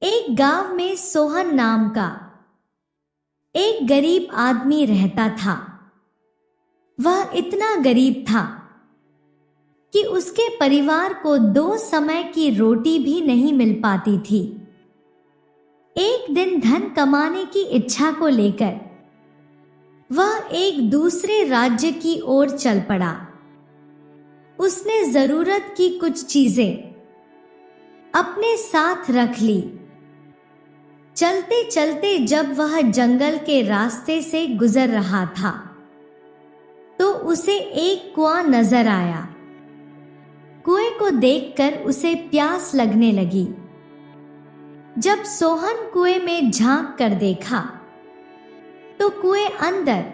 एक गांव में सोहन नाम का एक गरीब आदमी रहता था। वह इतना गरीब था कि उसके परिवार को 2 समय की रोटी भी नहीं मिल पाती थी। एक दिन धन कमाने की इच्छा को लेकर वह एक दूसरे राज्य की ओर चल पड़ा। उसने जरूरत की कुछ चीजें अपने साथ रख ली। चलते चलते जब वह जंगल के रास्ते से गुजर रहा था तो उसे एक कुआं नजर आया। कुएं को देखकर उसे प्यास लगने लगी। जब सोहन कुएं में झांक कर देखा तो कुएं अंदर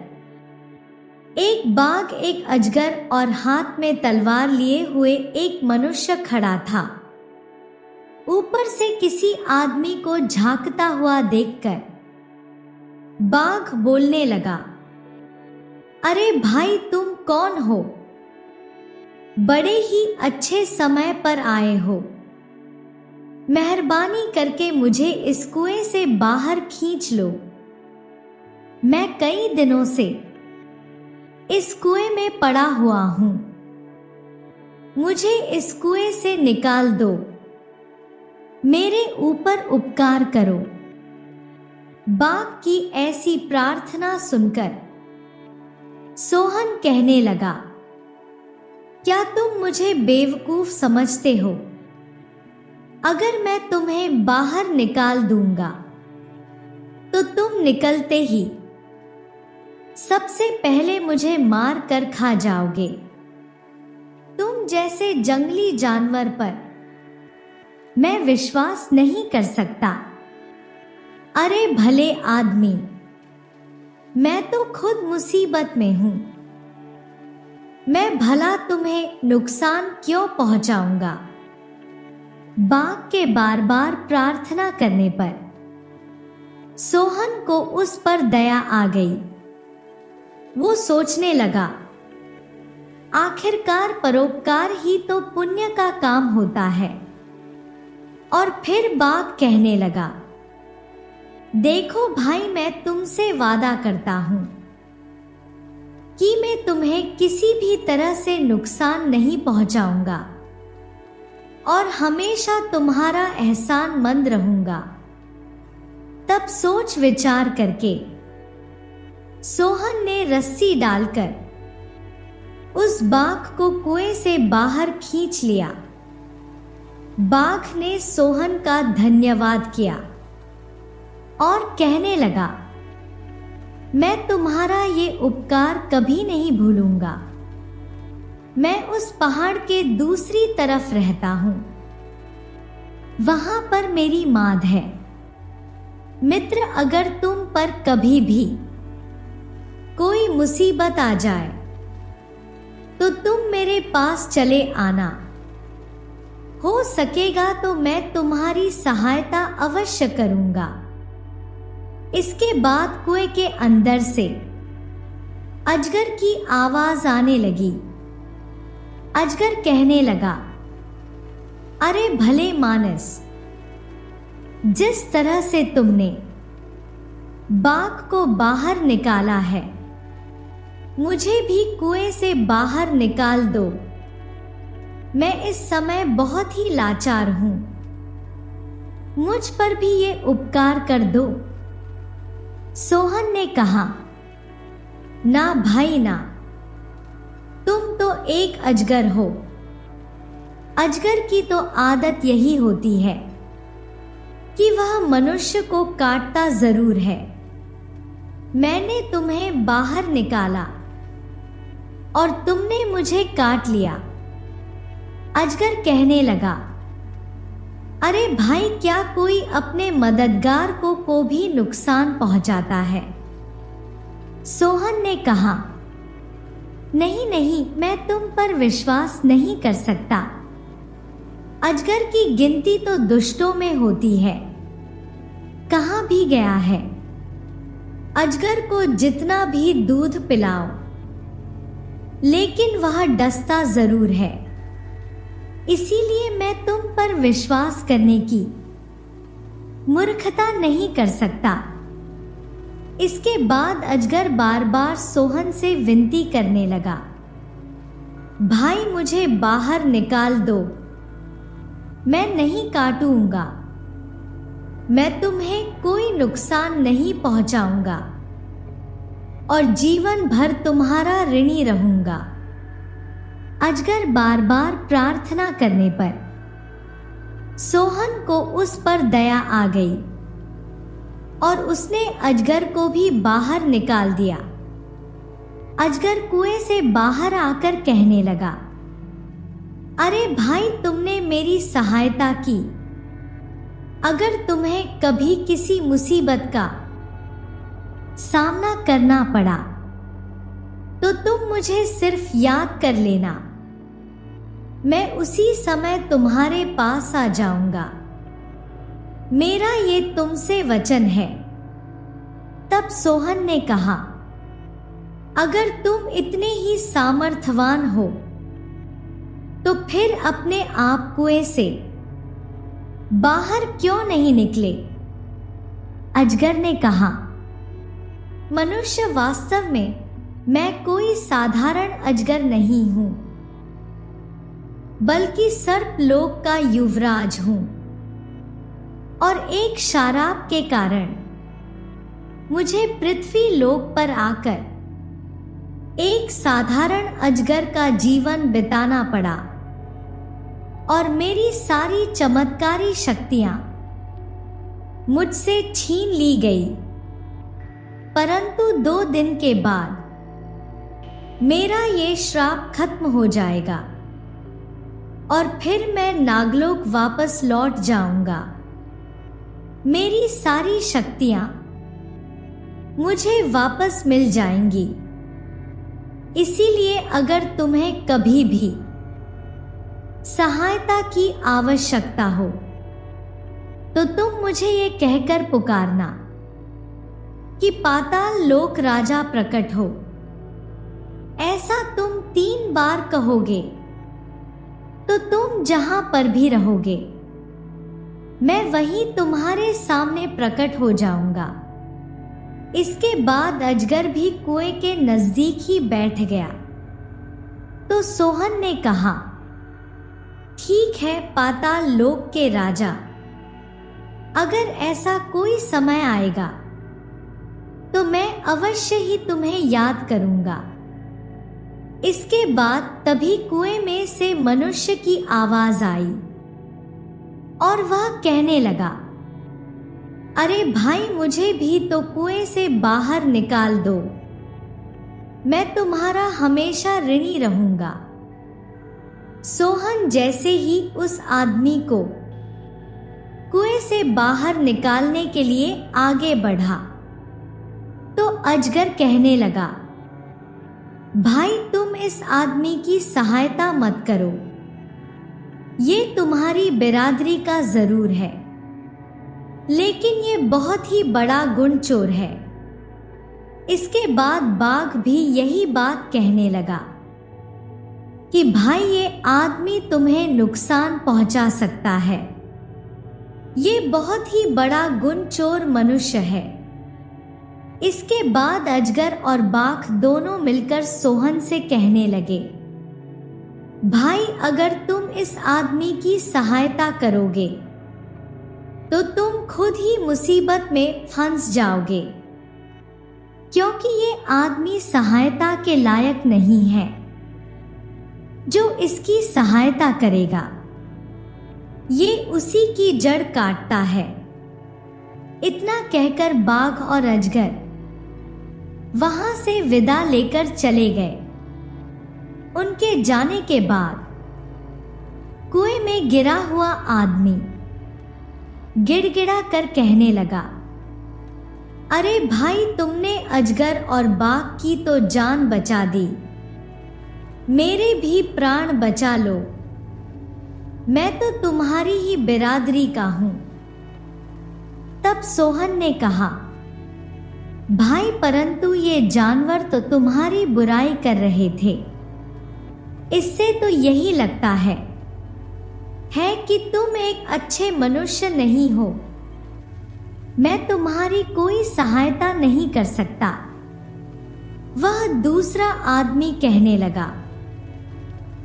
एक बाघ, एक अजगर और हाथ में तलवार लिए हुए एक मनुष्य खड़ा था। ऊपर से किसी आदमी को झांकता हुआ देखकर बाघ बोलने लगा, अरे भाई, तुम कौन हो? बड़े ही अच्छे समय पर आए हो। मेहरबानी करके मुझे इस कुएं से बाहर खींच लो। मैं कई दिनों से इस कुएं में पड़ा हुआ हूं। मुझे इस कुएं से निकाल दो। मेरे ऊपर उपकार करो। बाघ की ऐसी प्रार्थना सुनकर सोहन कहने लगा, क्या तुम मुझे बेवकूफ समझते हो? अगर मैं तुम्हें बाहर निकाल दूंगा तो तुम निकलते ही सबसे पहले मुझे मार कर खा जाओगे। तुम जैसे जंगली जानवर पर मैं विश्वास नहीं कर सकता। अरे भले आदमी, मैं तो खुद मुसीबत में हूं। मैं भला तुम्हें नुकसान क्यों पहुंचाऊंगा? बाघ के बार बार प्रार्थना करने पर सोहन को उस पर दया आ गई। वो सोचने लगा, आखिरकार परोपकार ही तो पुण्य का काम होता है। और फिर बाघ कहने लगा, देखो भाई, मैं तुमसे वादा करता हूं कि मैं तुम्हें किसी भी तरह से नुकसान नहीं पहुंचाऊंगा और हमेशा तुम्हारा एहसानमंद रहूंगा। तब सोच विचार करके सोहन ने रस्सी डालकर उस बाघ को कुएं से बाहर खींच लिया। बाघ ने सोहन का धन्यवाद किया और कहने लगा, मैं तुम्हारा ये उपकार कभी नहीं भूलूंगा। मैं उस पहाड़ के दूसरी तरफ रहता हूं। वहां पर मेरी माद है। मित्र, अगर तुम पर कभी भी कोई मुसीबत आ जाए तो तुम मेरे पास चले आना। हो सकेगा तो मैं तुम्हारी सहायता अवश्य करूंगा। इसके बाद कुएं के अंदर से अजगर की आवाज आने लगी। अजगर कहने लगा, अरे भले मानस, जिस तरह से तुमने बाघ को बाहर निकाला है, मुझे भी कुएं से बाहर निकाल दो। मैं इस समय बहुत ही लाचार हूं। मुझ पर भी ये उपकार कर दो। सोहन ने कहा, ना भाई ना, तुम तो एक अजगर हो। अजगर की तो आदत यही होती है कि वह मनुष्य को काटता जरूर है। मैंने तुम्हें बाहर निकाला और तुमने मुझे काट लिया। अजगर कहने लगा, अरे भाई, क्या कोई अपने मददगार को भी नुकसान पहुंचाता है? सोहन ने कहा, नहीं नहीं, मैं तुम पर विश्वास नहीं कर सकता। अजगर की गिनती तो दुष्टों में होती है। कहां भी गया है? अजगर को जितना भी दूध पिलाओ, लेकिन वह डसता जरूर है। इसीलिए मैं तुम पर विश्वास करने की मूर्खता नहीं कर सकता। इसके बाद अजगर बार बार सोहन से विनती करने लगा, भाई मुझे बाहर निकाल दो, मैं नहीं काटूंगा, मैं तुम्हें कोई नुकसान नहीं पहुंचाऊंगा और जीवन भर तुम्हारा ऋणी रहूंगा। अजगर बार बार प्रार्थना करने पर सोहन को उस पर दया आ गई और उसने अजगर को भी बाहर निकाल दिया। अजगर कुएं से बाहर आकर कहने लगा, अरे भाई तुमने मेरी सहायता की। अगर तुम्हें कभी किसी मुसीबत का सामना करना पड़ा तो तुम मुझे सिर्फ याद कर लेना, मैं उसी समय तुम्हारे पास आ जाऊंगा। मेरा ये तुमसे वचन है। तब सोहन ने कहा, अगर तुम इतने ही सामर्थ्यवान हो तो फिर अपने आप कुएं से बाहर क्यों नहीं निकले? अजगर ने कहा, मनुष्य वास्तव में मैं कोई साधारण अजगर नहीं हूं, बल्कि सर्पलोक का युवराज हूं और एक शाराप के कारण मुझे पृथ्वी लोक पर आकर एक साधारण अजगर का जीवन बिताना पड़ा और मेरी सारी चमत्कारी शक्तियां मुझसे छीन ली गई। परंतु 2 दिन के बाद मेरा ये श्राप खत्म हो जाएगा और फिर मैं नागलोक वापस लौट जाऊंगा। मेरी सारी शक्तियां मुझे वापस मिल जाएंगी। इसीलिए अगर तुम्हें कभी भी सहायता की आवश्यकता हो तो तुम मुझे ये कहकर पुकारना कि पाताल लोक राजा प्रकट हो। ऐसा तुम 3 बार कहोगे तो तुम जहां पर भी रहोगे मैं वहीं तुम्हारे सामने प्रकट हो जाऊंगा। इसके बाद अजगर भी कुएं के नजदीक ही बैठ गया। तो सोहन ने कहा, ठीक है पाताल लोक के राजा, अगर ऐसा कोई समय आएगा तो मैं अवश्य ही तुम्हें याद करूंगा। इसके बाद तभी कुएं में से मनुष्य की आवाज आई और वह कहने लगा, अरे भाई मुझे भी तो कुएं से बाहर निकाल दो, मैं तुम्हारा हमेशा ऋणी रहूंगा। सोहन जैसे ही उस आदमी को कुएं से बाहर निकालने के लिए आगे बढ़ा तो अजगर कहने लगा, भाई तुम इस आदमी की सहायता मत करो, ये तुम्हारी बिरादरी का जरूर है, लेकिन ये बहुत ही बड़ा गुण चोर है। इसके बाद बाघ भी यही बात कहने लगा कि भाई ये आदमी तुम्हें नुकसान पहुंचा सकता है, ये बहुत ही बड़ा गुण चोर मनुष्य है। इसके बाद अजगर और बाघ दोनों मिलकर सोहन से कहने लगे, भाई अगर तुम इस आदमी की सहायता करोगे तो तुम खुद ही मुसीबत में फंस जाओगे, क्योंकि ये आदमी सहायता के लायक नहीं है। जो इसकी सहायता करेगा ये उसी की जड़ काटता है। इतना कहकर बाघ और अजगर वहां से विदा लेकर चले गए। उनके जाने के बाद कुएं में गिरा हुआ आदमी गिड़गिड़ा कर कहने लगा, अरे भाई तुमने अजगर और बाघ की तो जान बचा दी, मेरे भी प्राण बचा लो, मैं तो तुम्हारी ही बिरादरी का हूं। तब सोहन ने कहा, भाई परंतु ये जानवर तो तुम्हारी बुराई कर रहे थे, इससे तो यही लगता है कि तुम एक अच्छे मनुष्य नहीं हो। मैं तुम्हारी कोई सहायता नहीं कर सकता। वह दूसरा आदमी कहने लगा,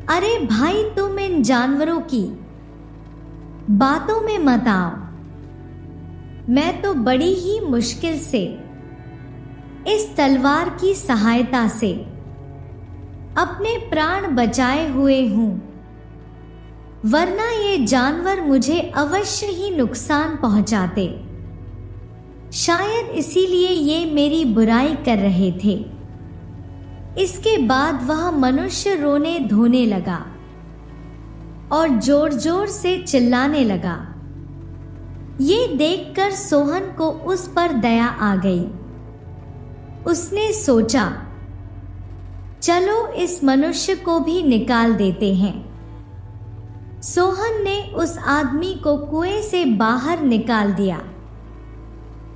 अरे भाई, तुम इन जानवरों की बातों में मत आओ। मैं तो बड़ी ही मुश्किल से इस तलवार की सहायता से अपने प्राण बचाए हुए हूं, वरना ये जानवर मुझे अवश्य ही नुकसान पहुंचाते। शायद इसीलिए ये मेरी बुराई कर रहे थे। इसके बाद वह मनुष्य रोने धोने लगा और जोर जोर से चिल्लाने लगा। ये देखकर सोहन को उस पर दया आ गई। उसने सोचा, चलो इस मनुष्य को भी निकाल देते हैं। सोहन ने उस आदमी को कुएं से बाहर निकाल दिया।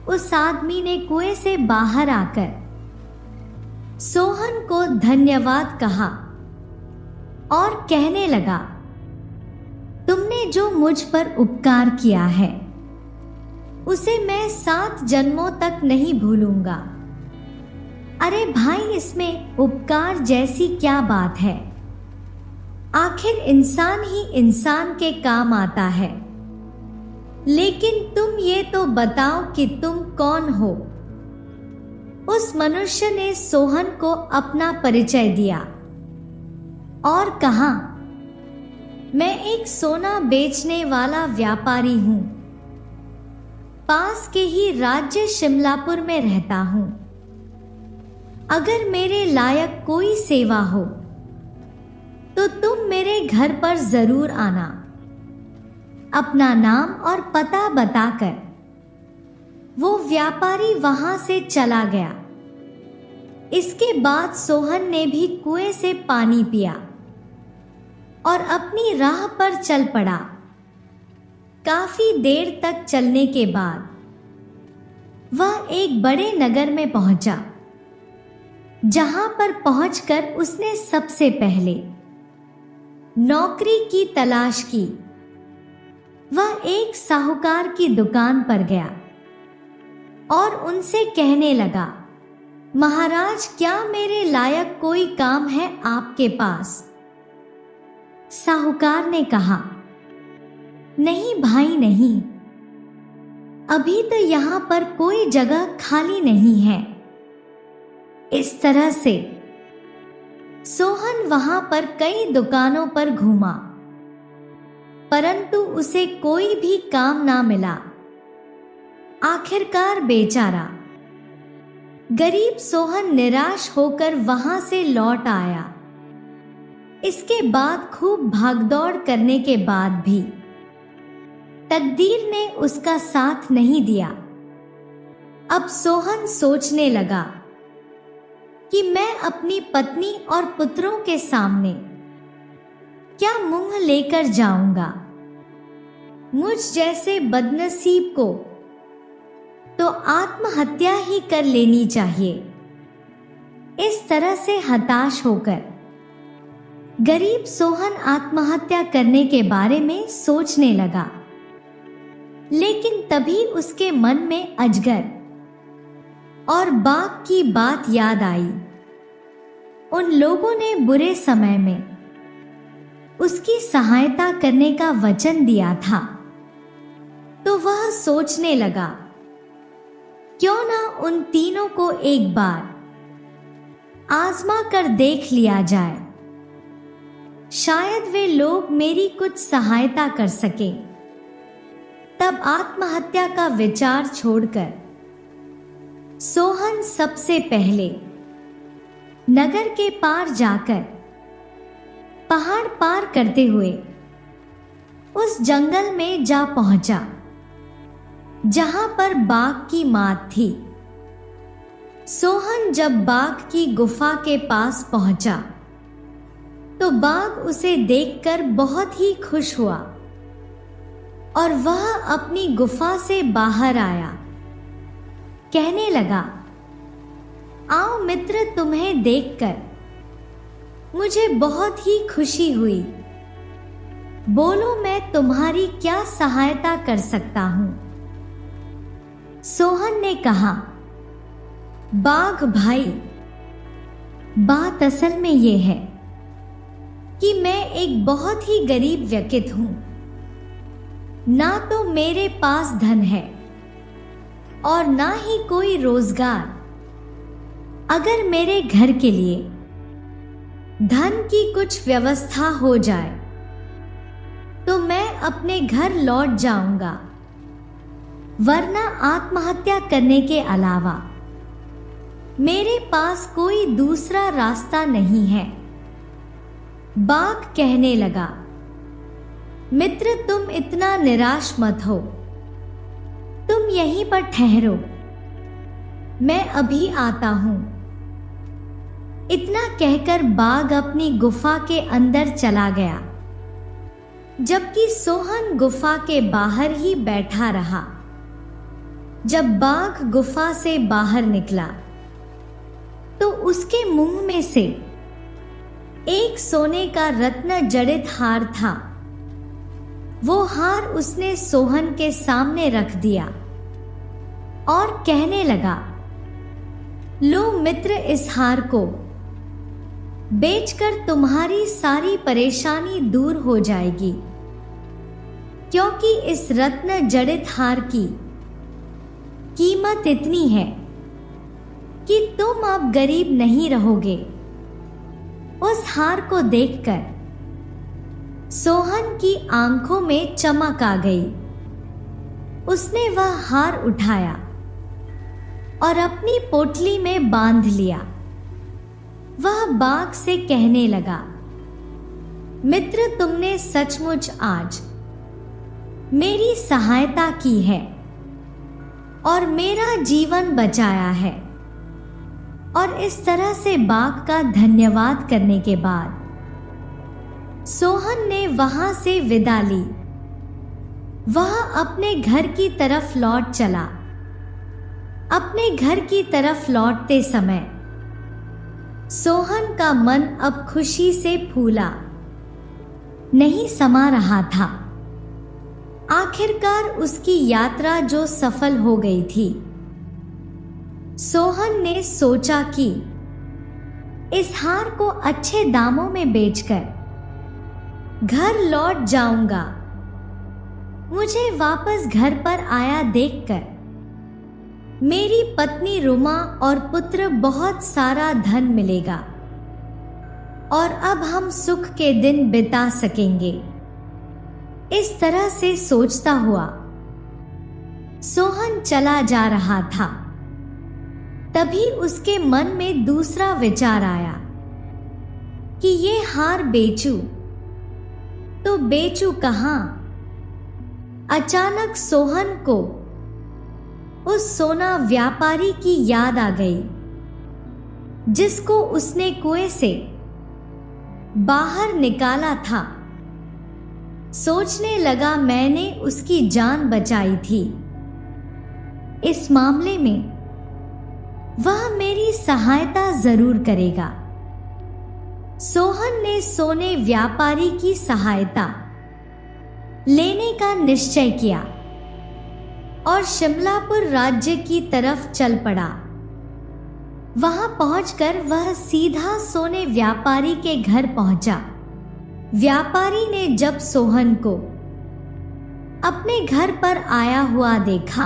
उस आदमी ने कुएं से बाहर आकर सोहन को धन्यवाद कहा और कहने लगा, तुमने जो मुझ पर उपकार किया है उसे मैं 7 जन्मों तक नहीं भूलूंगा। अरे भाई, इसमें उपकार जैसी क्या बात है? आखिर इंसान ही इंसान के काम आता है। लेकिन तुम ये तो बताओ कि तुम कौन हो? उस मनुष्य ने सोहन को अपना परिचय दिया और कहा, मैं एक सोना बेचने वाला व्यापारी हूं। पास के ही राज्य शिमलापुर में रहता हूं। अगर मेरे लायक कोई सेवा हो तो तुम मेरे घर पर जरूर आना। अपना नाम और पता बताकर वो व्यापारी वहां से चला गया। इसके बाद सोहन ने भी कुएं से पानी पिया और अपनी राह पर चल पड़ा। काफी देर तक चलने के बाद वह एक बड़े नगर में पहुंचा, जहां पर पहुंचकर उसने सबसे पहले नौकरी की तलाश की। वह एक साहूकार की दुकान पर गया और उनसे कहने लगा, महाराज, क्या मेरे लायक कोई काम है आपके पास? साहूकार ने कहा, नहीं भाई नहीं, अभी तो यहां पर कोई जगह खाली नहीं है। इस तरह से सोहन वहां पर कई दुकानों पर घूमा, परंतु उसे कोई भी काम ना मिला। आखिरकार बेचारा गरीब सोहन निराश होकर वहां से लौट आया। इसके बाद खूब भागदौड़ करने के बाद भी तकदीर ने उसका साथ नहीं दिया। अब सोहन सोचने लगा कि मैं अपनी पत्नी और पुत्रों के सामने क्या मुंह लेकर जाऊंगा। मुझ जैसे बदनसीब को तो आत्महत्या ही कर लेनी चाहिए। इस तरह से हताश होकर गरीब सोहन आत्महत्या करने के बारे में सोचने लगा। लेकिन तभी उसके मन में अजगर और बाघ की बात याद आई। उन लोगों ने बुरे समय में उसकी सहायता करने का वचन दिया था, तो वह सोचने लगा, क्यों ना उन तीनों को एक बार आजमा कर देख लिया जाए। शायद वे लोग मेरी कुछ सहायता कर सके। तब आत्महत्या का विचार छोड़कर सोहन सबसे पहले नगर के पार जाकर पहाड़ पार करते हुए उस जंगल में जा पहुंचा जहां पर बाघ की मात थी। सोहन जब बाघ की गुफा के पास पहुंचा तो बाघ उसे देखकर बहुत ही खुश हुआ और वह अपनी गुफा से बाहर आया। कहने लगा, आओ मित्र, तुम्हें देखकर मुझे बहुत ही खुशी हुई। बोलो, मैं तुम्हारी क्या सहायता कर सकता हूं? सोहन ने कहा, बाघ भाई, बात असल में ये है कि मैं एक बहुत ही गरीब व्यक्ति हूं। ना तो मेरे पास धन है और ना ही कोई रोजगार। अगर मेरे घर के लिए धन की कुछ व्यवस्था हो जाए तो मैं अपने घर लौट जाऊंगा, वरना आत्महत्या करने के अलावा मेरे पास कोई दूसरा रास्ता नहीं है। बाघ कहने लगा, मित्र, तुम इतना निराश मत हो, तुम यहीं पर ठहरो, मैं अभी आता हूं। इतना कहकर बाघ अपनी गुफा के अंदर चला गया, जबकि सोहन गुफा के बाहर ही बैठा रहा। जब बाघ गुफा से बाहर निकला तो उसके मुंह में से एक सोने का रत्न जड़ित हार था। वो हार उसने सोहन के सामने रख दिया और कहने लगा, लो मित्र, इस हार को बेचकर तुम्हारी सारी परेशानी दूर हो जाएगी, क्योंकि इस रत्न जड़ित हार की कीमत इतनी है कि तुम अब गरीब नहीं रहोगे। उस हार को देखकर सोहन की आंखों में चमक आ गई। उसने वह हार उठाया और अपनी पोटली में बांध लिया। वह बाघ से कहने लगा, मित्र, तुमने सचमुच आज मेरी सहायता की है और मेरा जीवन बचाया है। और इस तरह से बाघ का धन्यवाद करने के बाद सोहन ने वहां से विदा ली। वह अपने घर की तरफ लौट चला। अपने घर की तरफ लौटते समय सोहन का मन अब खुशी से फूला नहीं समा रहा था। आखिरकार उसकी यात्रा जो सफल हो गई थी। सोहन ने सोचा कि इस हार को अच्छे दामों में बेचकर घर लौट जाऊंगा। मुझे वापस घर पर आया देखकर मेरी पत्नी रुमा और पुत्र बहुत सारा धन मिलेगा और अब हम सुख के दिन बिता सकेंगे। इस तरह से सोचता हुआ सोहन चला जा रहा था। तभी उसके मन में दूसरा विचार आया कि ये हार बेचूं तो बेचूं कहां। अचानक सोहन को उस सोना व्यापारी की याद आ गई, जिसको उसने कुएं से बाहर निकाला था। सोचने लगा, मैंने उसकी जान बचाई थी। इस मामले में वह मेरी सहायता जरूर करेगा। सोहन ने सोने व्यापारी की सहायता लेने का निश्चय किया और शिमलापुर राज्य की तरफ चल पड़ा। वहां पहुंचकर वह सीधा सोने व्यापारी के घर पहुंचा। व्यापारी ने जब सोहन को अपने घर पर आया हुआ देखा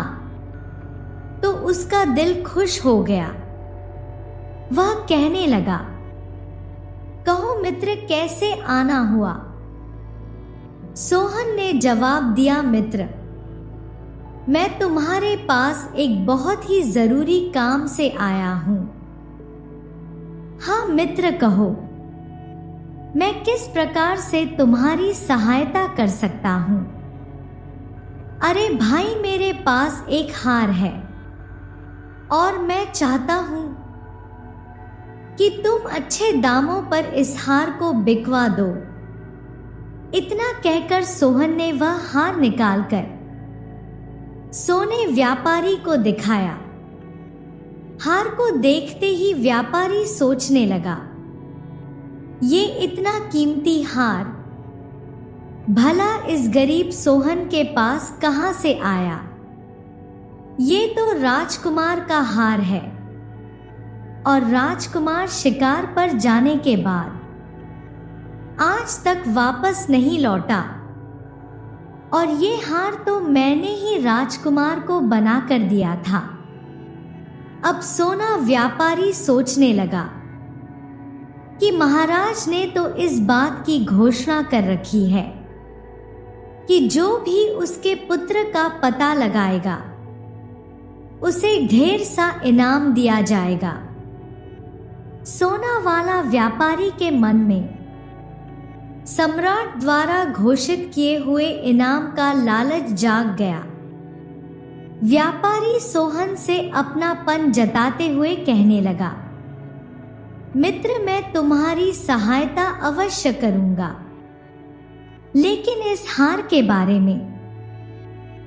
तो उसका दिल खुश हो गया। वह कहने लगा, कहो मित्र, कैसे आना हुआ? सोहन ने जवाब दिया, मित्र, मैं तुम्हारे पास एक बहुत ही जरूरी काम से आया हूं। हाँ मित्र, कहो, मैं किस प्रकार से तुम्हारी सहायता कर सकता हूं? अरे भाई, मेरे पास एक हार है और मैं चाहता हूं कि तुम अच्छे दामों पर इस हार को बिकवा दो। इतना कहकर सोहन ने वह हार निकालकर सोने व्यापारी को दिखाया। हार को देखते ही व्यापारी सोचने लगा, ये इतना कीमती हार भला इस गरीब सोहन के पास कहां से आया? ये तो राजकुमार का हार है। और राजकुमार शिकार पर जाने के बाद आज तक वापस नहीं लौटा। और ये हार तो मैंने ही राजकुमार को बना कर दिया था। अब सोना व्यापारी सोचने लगा कि महाराज ने तो इस बात की घोषणा कर रखी है कि जो भी उसके पुत्र का पता लगाएगा उसे ढेर सा इनाम दिया जाएगा। सोना वाला व्यापारी के मन में सम्राट द्वारा घोषित किए हुए इनाम का लालच जाग गया। व्यापारी सोहन से अपनापन जताते हुए कहने लगा, मित्र, मैं तुम्हारी सहायता अवश्य करूंगा, लेकिन इस हार के बारे में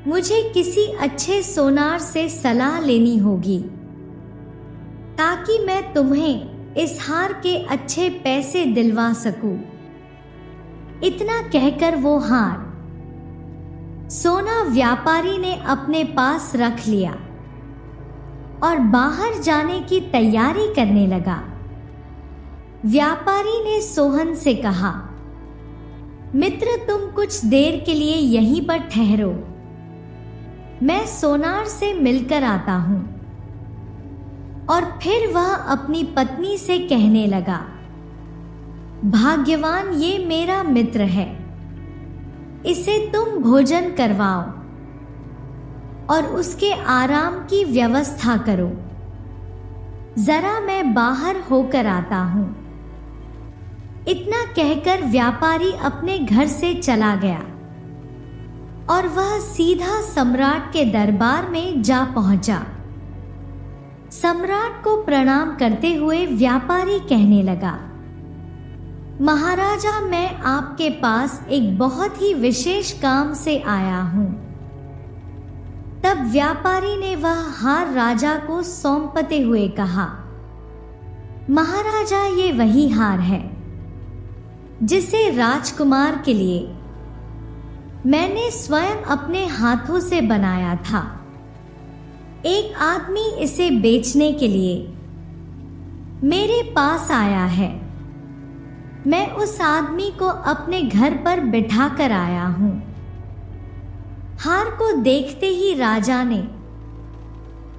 मुझे किसी अच्छे सोनार से सलाह लेनी होगी ताकि मैं तुम्हें इस हार के अच्छे पैसे दिलवा सकूं। इतना कहकर वो हार सोना व्यापारी ने अपने पास रख लिया और बाहर जाने की तैयारी करने लगा। व्यापारी ने सोहन से कहा, मित्र, तुम कुछ देर के लिए यहीं पर ठहरो, मैं सोनार से मिलकर आता हूं। और फिर वह अपनी पत्नी से कहने लगा, भाग्यवान ये मेरा मित्र है, इसे तुम भोजन करवाओ और उसके आराम की व्यवस्था करो। जरा मैं बाहर होकर आता हूं। इतना कहकर व्यापारी अपने घर से चला गया और वह सीधा सम्राट के दरबार में जा पहुंचा। सम्राट को प्रणाम करते हुए व्यापारी कहने लगा, महाराजा, मैं आपके पास एक बहुत ही विशेष काम से आया हूं। तब व्यापारी ने वह हार राजा को सौंपते हुए कहा, महाराजा, ये वही हार है जिसे राजकुमार के लिए मैंने स्वयं अपने हाथों से बनाया था। एक आदमी इसे बेचने के लिए मेरे पास आया है। मैं उस आदमी को अपने घर पर बिठा कर आया हूं। हार को देखते ही राजा ने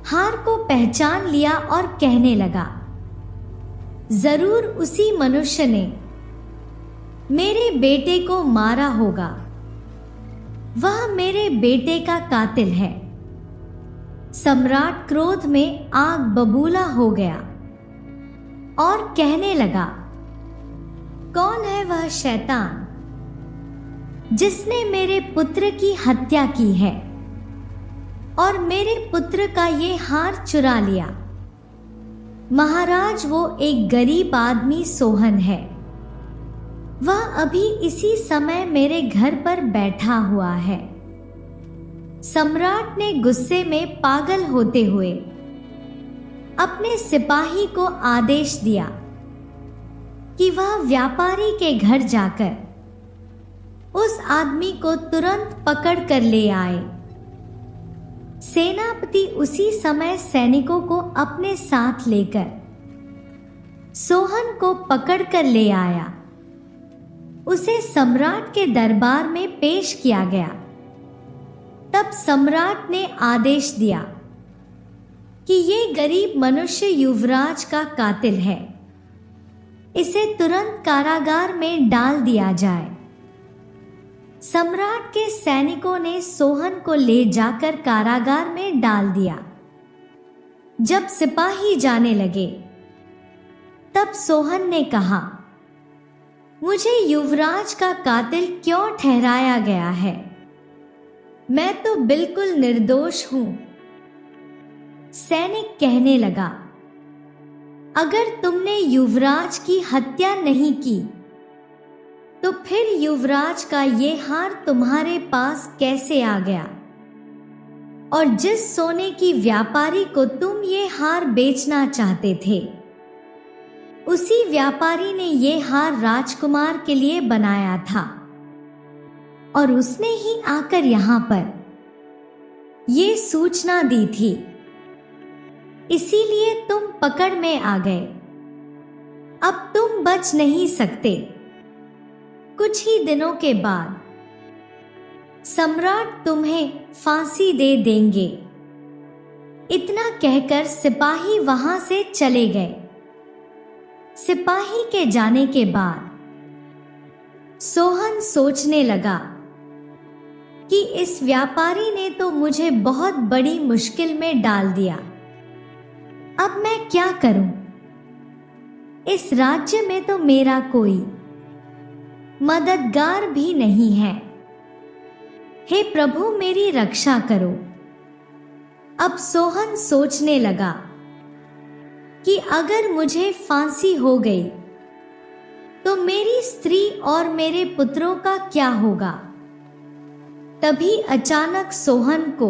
हार को पहचान लिया और कहने लगा, जरूर उसी मनुष्य ने मेरे बेटे को मारा होगा। वह मेरे बेटे का कातिल है। सम्राट क्रोध में आग बबूला हो गया और कहने लगा, कौन है वह शैतान जिसने मेरे पुत्र की हत्या की है और मेरे पुत्र का ये हार चुरा लिया? महाराज, वो एक गरीब आदमी सोहन है। वह अभी इसी समय मेरे घर पर बैठा हुआ है। सम्राट ने गुस्से में पागल होते हुए अपने सिपाही को आदेश दिया कि वह व्यापारी के घर जाकर उस आदमी को तुरंत पकड़ कर ले आए। सेनापति उसी समय सैनिकों को अपने साथ लेकर सोहन को पकड़ कर ले आया। उसे सम्राट के दरबार में पेश किया गया। तब सम्राट ने आदेश दिया कि ये गरीब मनुष्य युवराज का कातिल है, इसे तुरंत कारागार में डाल दिया जाए। सम्राट के सैनिकों ने सोहन को ले जाकर कारागार में डाल दिया। जब सिपाही जाने लगे तब सोहन ने कहा, मुझे युवराज का कातिल क्यों ठहराया गया है? मैं तो बिल्कुल निर्दोष हूं। सैनिक कहने लगा, अगर तुमने युवराज की हत्या नहीं की तो फिर युवराज का ये हार तुम्हारे पास कैसे आ गया? और जिस सोने की व्यापारी को तुम ये हार बेचना चाहते थे, उसी व्यापारी ने ये हार राजकुमार के लिए बनाया था और उसने ही आकर यहाँ पर ये सूचना दी थी, इसीलिए तुम पकड़ में आ गए। अब तुम बच नहीं सकते। कुछ ही दिनों के बाद सम्राट तुम्हें फांसी दे देंगे। इतना कहकर सिपाही वहां से चले गए। सिपाही के जाने के बाद सोहन सोचने लगा कि इस व्यापारी ने तो मुझे बहुत बड़ी मुश्किल में डाल दिया। अब मैं क्या करूं? इस राज्य में तो मेरा कोई मददगार भी नहीं है। हे प्रभु, मेरी रक्षा करो। अब सोहन सोचने लगा कि अगर मुझे फांसी हो गई तो मेरी स्त्री और मेरे पुत्रों का क्या होगा? तभी अचानक सोहन को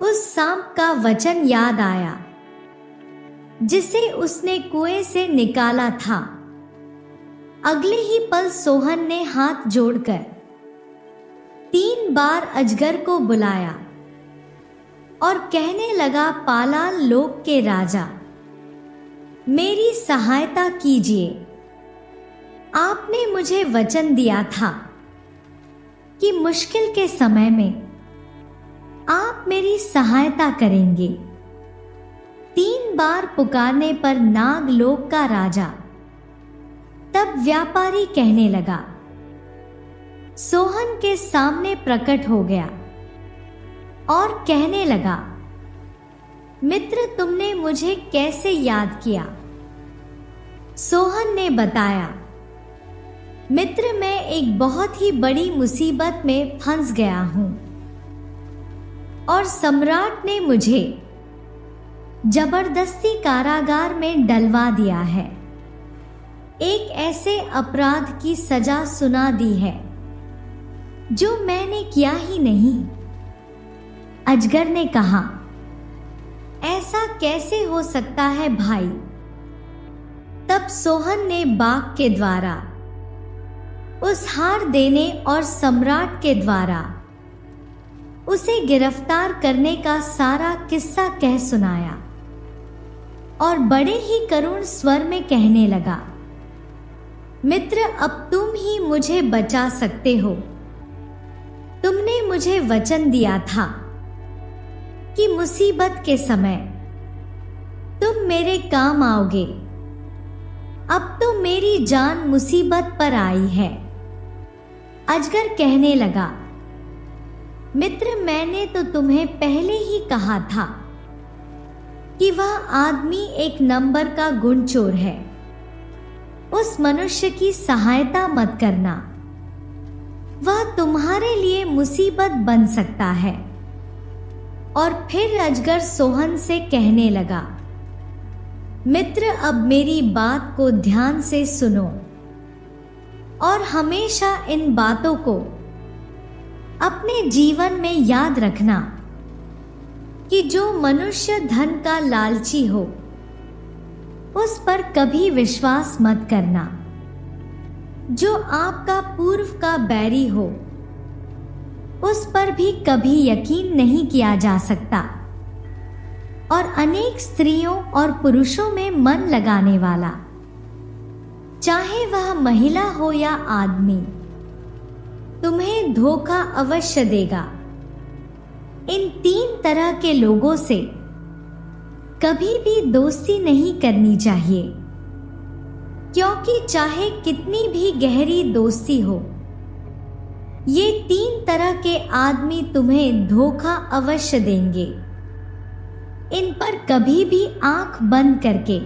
उस सांप का वचन याद आया जिसे उसने कुएं से निकाला था। अगले ही पल सोहन ने हाथ जोड़कर 3 बार अजगर को बुलाया और कहने लगा, पालाल लोक के राजा, मेरी सहायता कीजिए। आपने मुझे वचन दिया था कि मुश्किल के समय में आप मेरी सहायता करेंगे। 3 बार पुकारने पर नागलोक का राजा तब व्यापारी कहने लगा, सोहन के सामने प्रकट हो गया और कहने लगा, मित्र, तुमने मुझे कैसे याद किया? सोहन ने बताया, मित्र, मैं एक बहुत ही बड़ी मुसीबत में फंस गया हूं और सम्राट ने मुझे जबरदस्ती कारागार में डलवा दिया है। एक ऐसे अपराध की सजा सुना दी है जो मैंने किया ही नहीं। अजगर ने कहा, ऐसा कैसे हो सकता है भाई? तब सोहन ने बाघ के द्वारा उस हार देने और सम्राट के द्वारा उसे गिरफ्तार करने का सारा किस्सा कह सुनाया और बड़े ही करुण स्वर में कहने लगा, मित्र, अब तुम ही मुझे बचा सकते हो। तुमने मुझे वचन दिया था कि मुसीबत के समय तुम मेरे काम आओगे। अब तो मेरी जान मुसीबत पर आई है। अजगर कहने लगा, मित्र, मैंने तो तुम्हें पहले ही कहा था कि वह आदमी एक नंबर का गुण चोर है। उस मनुष्य की सहायता मत करना, वह तुम्हारे लिए मुसीबत बन सकता है। और फिर अजगर सोहन से कहने लगा, मित्र, अब मेरी बात को ध्यान से सुनो और हमेशा इन बातों को अपने जीवन में याद रखना कि जो मनुष्य धन का लालची हो उस पर कभी विश्वास मत करना। जो आपका पूर्व का बैरी हो उस पर भी कभी यकीन नहीं किया जा सकता। और अनेक स्त्रियों और पुरुषों में मन लगाने वाला, चाहे वह महिला हो या आदमी, तुम्हें धोखा अवश्य देगा। इन 3 तरह के लोगों से कभी भी दोस्ती नहीं करनी चाहिए, क्योंकि चाहे कितनी भी गहरी दोस्ती हो, ये 3 तरह के आदमी तुम्हें धोखा अवश्य देंगे। इन पर कभी भी आंख बंद करके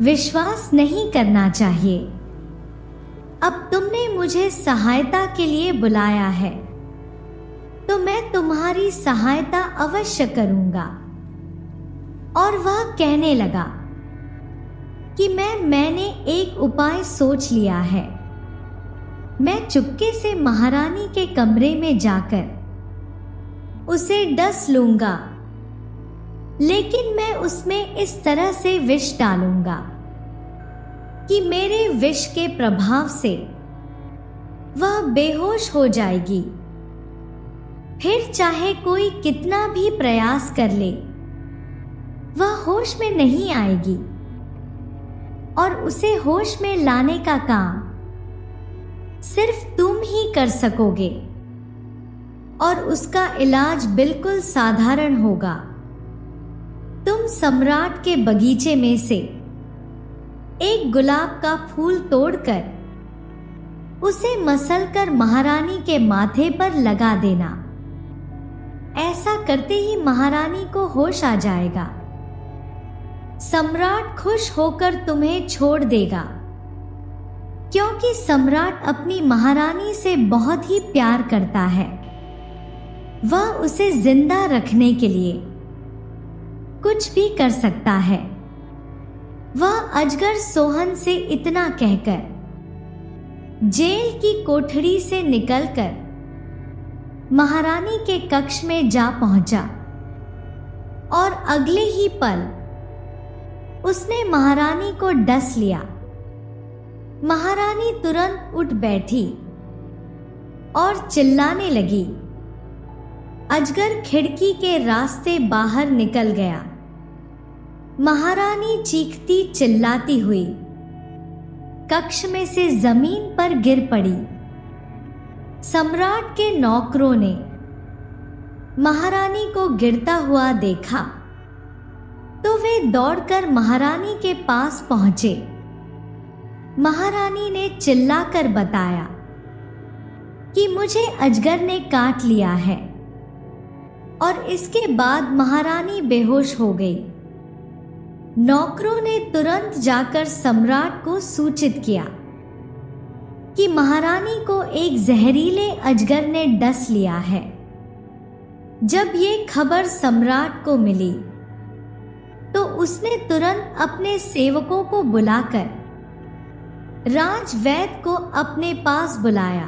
विश्वास नहीं करना चाहिए। अब तुमने मुझे सहायता के लिए बुलाया है, तो मैं तुम्हारी सहायता अवश्य करूंगा। और वह कहने लगा कि मैंने एक उपाय सोच लिया है। मैं चुपके से महारानी के कमरे में जाकर उसे डस लूंगा, लेकिन मैं उसमें इस तरह से विष डालूंगा कि मेरे विष के प्रभाव से वह बेहोश हो जाएगी। फिर चाहे कोई कितना भी प्रयास कर ले, वह होश में नहीं आएगी और उसे होश में लाने का काम सिर्फ तुम ही कर सकोगे और उसका इलाज बिल्कुल साधारण होगा। तुम सम्राट के बगीचे में से एक गुलाब का फूल तोड़कर उसे मसलकर महारानी के माथे पर लगा देना। ऐसा करते ही महारानी को होश आ जाएगा। सम्राट खुश होकर तुम्हें छोड़ देगा, क्योंकि सम्राट अपनी महारानी से बहुत ही प्यार करता है। वह उसे जिंदा रखने के लिए कुछ भी कर सकता है। वह अजगर सोहन से इतना कहकर जेल की कोठरी से निकलकर महारानी के कक्ष में जा पहुंचा और अगले ही पल उसने महारानी को डस लिया। महारानी तुरंत उठ बैठी और चिल्लाने लगी। अजगर खिड़की के रास्ते बाहर निकल गया। महारानी चीखती चिल्लाती हुई कक्ष में से जमीन पर गिर पड़ी। सम्राट के नौकरों ने महारानी को गिरता हुआ देखा तो वे दौड़कर महारानी के पास पहुंचे। महारानी ने चिल्लाकर बताया कि मुझे अजगर ने काट लिया है और इसके बाद महारानी बेहोश हो गई। नौकरों ने तुरंत जाकर सम्राट को सूचित किया कि महारानी को एक जहरीले अजगर ने डस लिया है। जब ये खबर सम्राट को मिली तो उसने तुरंत अपने सेवकों को बुलाकर राजवैद्य को अपने पास बुलाया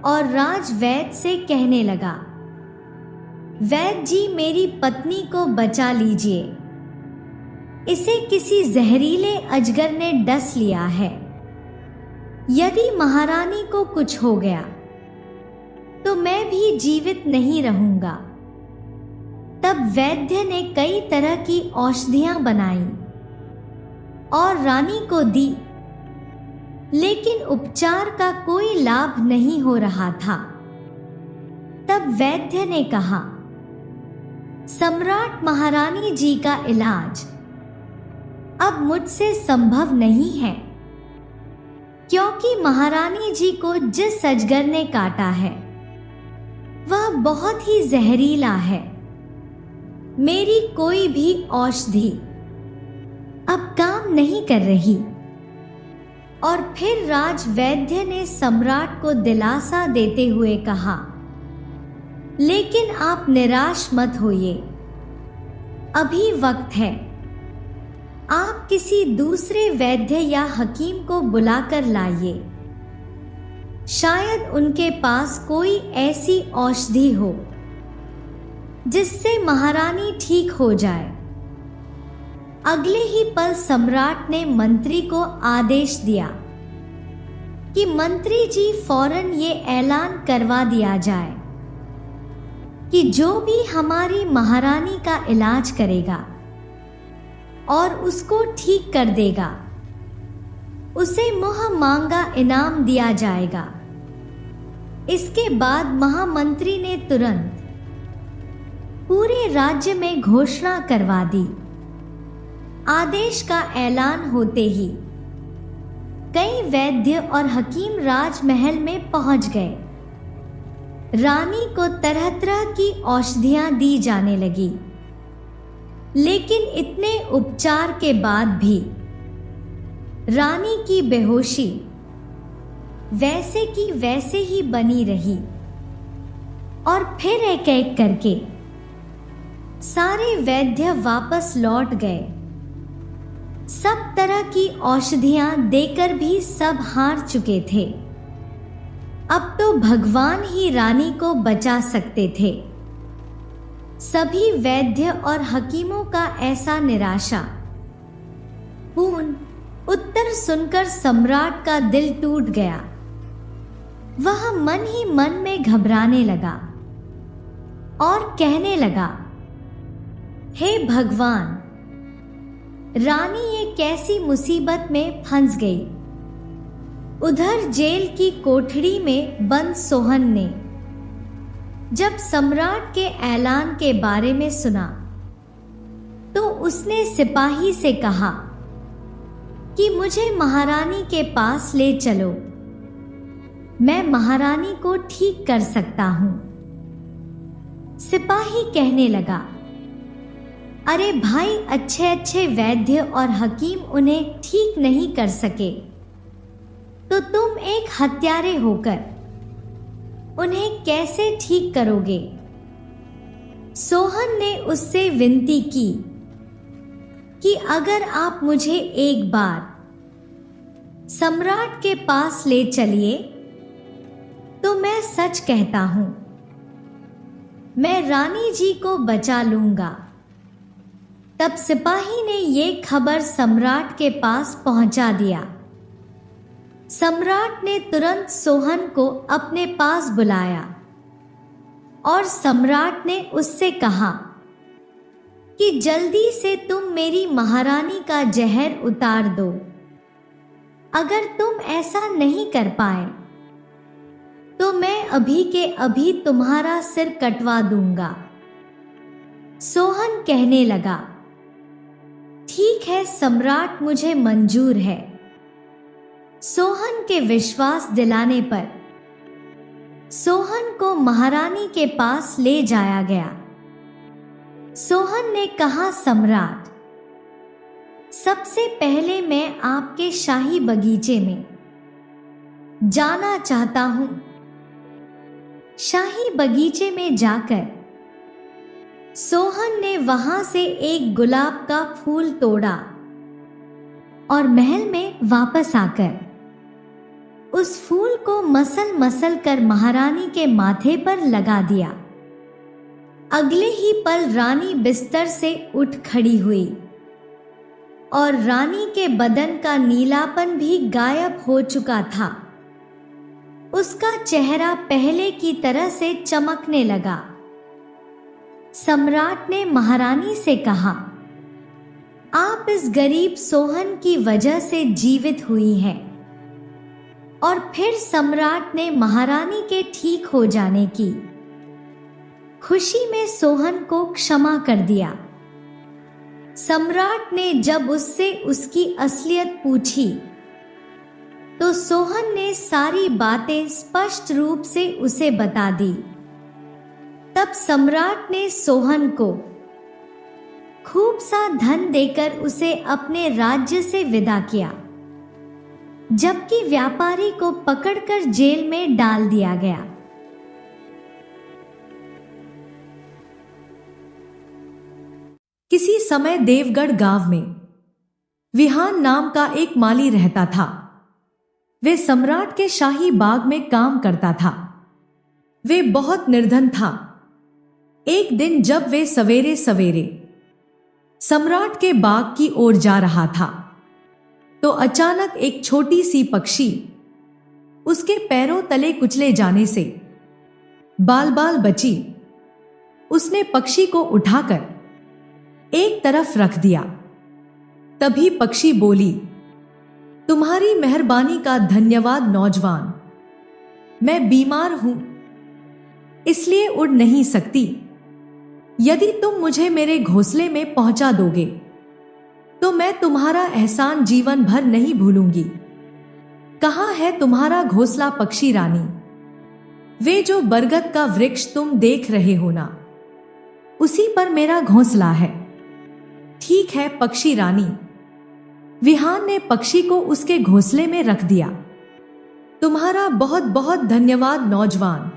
और राजवैद्य से कहने लगा, वैद्य जी, मेरी पत्नी को बचा लीजिए। इसे किसी जहरीले अजगर ने डस लिया है। यदि महारानी को कुछ हो गया तो मैं भी जीवित नहीं रहूंगा। तब वैद्य ने कई तरह की औषधियां बनाई और रानी को दी, लेकिन उपचार का कोई लाभ नहीं हो रहा था। तब वैद्य ने कहा, सम्राट महारानी जी का इलाज अब मुझसे संभव नहीं है, क्योंकि महारानी जी को जिस अजगर ने काटा है वह बहुत ही जहरीला है। मेरी कोई भी औषधि अब काम नहीं कर रही। और फिर राजवैद्य ने सम्राट को दिलासा देते हुए कहा, लेकिन आप निराश मत होइए, अभी वक्त है। आप किसी दूसरे वैद्य या हकीम को बुलाकर लाइए। शायद उनके पास कोई ऐसी औषधि हो जिससे महारानी ठीक हो जाए। अगले ही पल सम्राट ने मंत्री को आदेश दिया कि मंत्री जी, फौरन ये ऐलान करवा दिया जाए कि जो भी हमारी महारानी का इलाज करेगा और उसको ठीक कर देगा, उसे मुँह मांगा इनाम दिया जाएगा। इसके बाद महामंत्री ने तुरंत पूरे राज्य में घोषणा करवा दी। आदेश का ऐलान होते ही कई वैद्य और हकीम राजमहल में पहुंच गए। रानी को तरह तरह की औषधियां दी जाने लगी, लेकिन इतने उपचार के बाद भी रानी की बेहोशी वैसे की वैसे ही बनी रही। और फिर एक एक करके सारे वैद्य वापस लौट गए। सब तरह की औषधियां देकर भी सब हार चुके थे। अब तो भगवान ही रानी को बचा सकते थे। सभी वैद्य और हकीमों का ऐसा निराशा पूर्ण उत्तर सुनकर सम्राट का दिल टूट गया। वह मन ही मन में घबराने लगा। और कहने लगा, हे भगवान, रानी ये कैसी मुसीबत में फंस गई। उधर जेल की कोठरी में बंद सोहन ने जब सम्राट के ऐलान के बारे में सुना तो उसने सिपाही से कहा कि मुझे महारानी के पास ले चलो, मैं महारानी को ठीक कर सकता हूं। सिपाही कहने लगा, अरे भाई, अच्छे अच्छे वैद्य और हकीम उन्हें ठीक नहीं कर सके तो तुम एक हत्यारे होकर उन्हें कैसे ठीक करोगे। सोहन ने उससे विनती की कि अगर आप मुझे एक बार सम्राट के पास ले चलिए तो मैं सच कहता हूं, मैं रानी जी को बचा लूंगा। तब सिपाही ने ये खबर सम्राट के पास पहुंचा दिया। सम्राट ने तुरंत सोहन को अपने पास बुलाया और सम्राट ने उससे कहा कि जल्दी से तुम मेरी महारानी का जहर उतार दो। अगर तुम ऐसा नहीं कर पाए तो मैं अभी के अभी तुम्हारा सिर कटवा दूंगा। सोहन कहने लगा, ठीक है सम्राट, मुझे मंजूर है। सोहन के विश्वास दिलाने पर सोहन को महारानी के पास ले जाया गया। सोहन ने कहा, सम्राट, सबसे पहले मैं आपके शाही बगीचे में जाना चाहता हूं। शाही बगीचे में जाकर सोहन ने वहां से एक गुलाब का फूल तोड़ा और महल में वापस आकर उस फूल को मसल मसल कर महारानी के माथे पर लगा दिया। अगले ही पल रानी बिस्तर से उठ खड़ी हुई और रानी के बदन का नीलापन भी गायब हो चुका था। उसका चेहरा पहले की तरह से चमकने लगा। सम्राट ने महारानी से कहा, आप इस गरीब सोहन की वजह से जीवित हुई हैं। और फिर सम्राट ने महारानी के ठीक हो जाने की खुशी में सोहन को क्षमा कर दिया। सम्राट ने जब उससे उसकी असलियत पूछी तो सोहन ने सारी बातें स्पष्ट रूप से उसे बता दी। तब सम्राट ने सोहन को खूब सा धन देकर उसे अपने राज्य से विदा किया, जबकि व्यापारी को पकड़कर जेल में डाल दिया गया। किसी समय देवगढ़ गांव में विहान नाम का एक माली रहता था। वे सम्राट के शाही बाग में काम करता था। वे बहुत निर्धन था। एक दिन जब वे सवेरे सवेरे सम्राट के बाग की ओर जा रहा था तो अचानक एक छोटी सी पक्षी उसके पैरों तले कुचले जाने से बाल बाल बची। उसने पक्षी को उठाकर एक तरफ रख दिया। तभी पक्षी बोली, तुम्हारी मेहरबानी का धन्यवाद नौजवान। मैं बीमार हूं इसलिए उड़ नहीं सकती। यदि तुम मुझे मेरे घोंसले में पहुंचा दोगे तो मैं तुम्हारा एहसान जीवन भर नहीं भूलूंगी। कहाँ है तुम्हारा घोंसला पक्षी रानी? वे जो बरगद का वृक्ष तुम देख रहे हो ना, उसी पर मेरा घोंसला है। ठीक है पक्षी रानी। विहान ने पक्षी को उसके घोंसले में रख दिया। तुम्हारा बहुत बहुत धन्यवाद नौजवान।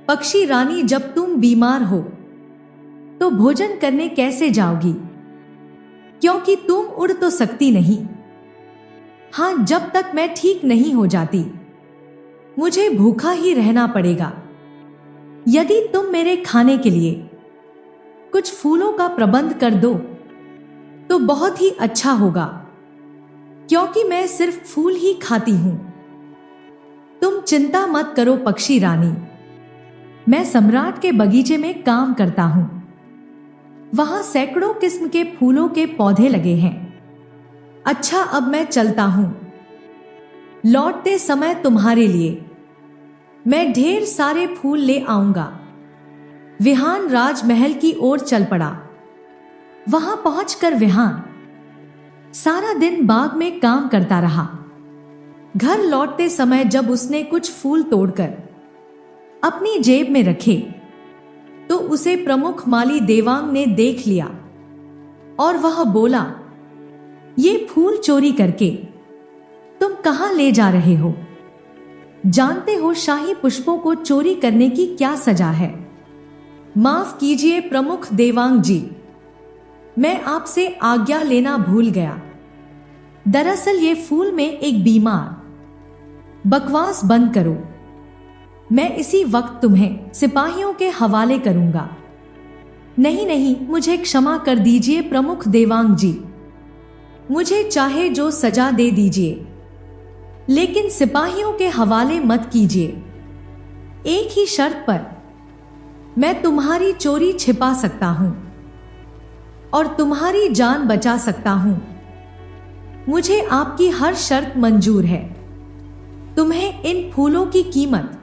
पक्षी रानी, जब तुम बीमार हो तो भोजन करने कैसे जाओगी? क्योंकि तुम उड़ तो सकती नहीं। हां, जब तक मैं ठीक नहीं हो जाती मुझे भूखा ही रहना पड़ेगा। यदि तुम मेरे खाने के लिए कुछ फूलों का प्रबंध कर दो तो बहुत ही अच्छा होगा, क्योंकि मैं सिर्फ फूल ही खाती हूं। तुम चिंता मत करो पक्षी रानी, मैं सम्राट के बगीचे में काम करता हूं। वहां सैकड़ों किस्म के फूलों के पौधे लगे हैं। अच्छा, अब मैं चलता हूं। लौटते समय तुम्हारे लिए मैं ढेर सारे फूल ले आऊंगा। विहान राजमहल की ओर चल पड़ा। वहां पहुंचकर विहान सारा दिन बाग में काम करता रहा। घर लौटते समय जब उसने कुछ फूल तोड़कर अपनी जेब में रखे तो उसे प्रमुख माली देवांग ने देख लिया और वह बोला, ये फूल चोरी करके तुम कहां ले जा रहे हो? जानते हो शाही पुष्पों को चोरी करने की क्या सजा है? माफ कीजिए प्रमुख देवांग जी, मैं आपसे आज्ञा लेना भूल गया। दरअसल ये फूल में एक बीमार। बकवास बंद करो। मैं इसी वक्त तुम्हें सिपाहियों के हवाले करूंगा। नहीं नहीं, मुझे क्षमा कर दीजिए प्रमुख देवांग जी। मुझे चाहे जो सजा दे दीजिए, लेकिन सिपाहियों के हवाले मत कीजिए। एक ही शर्त पर मैं तुम्हारी चोरी छिपा सकता हूं और तुम्हारी जान बचा सकता हूं। मुझे आपकी हर शर्त मंजूर है। तुम्हें इन फूलों की कीमत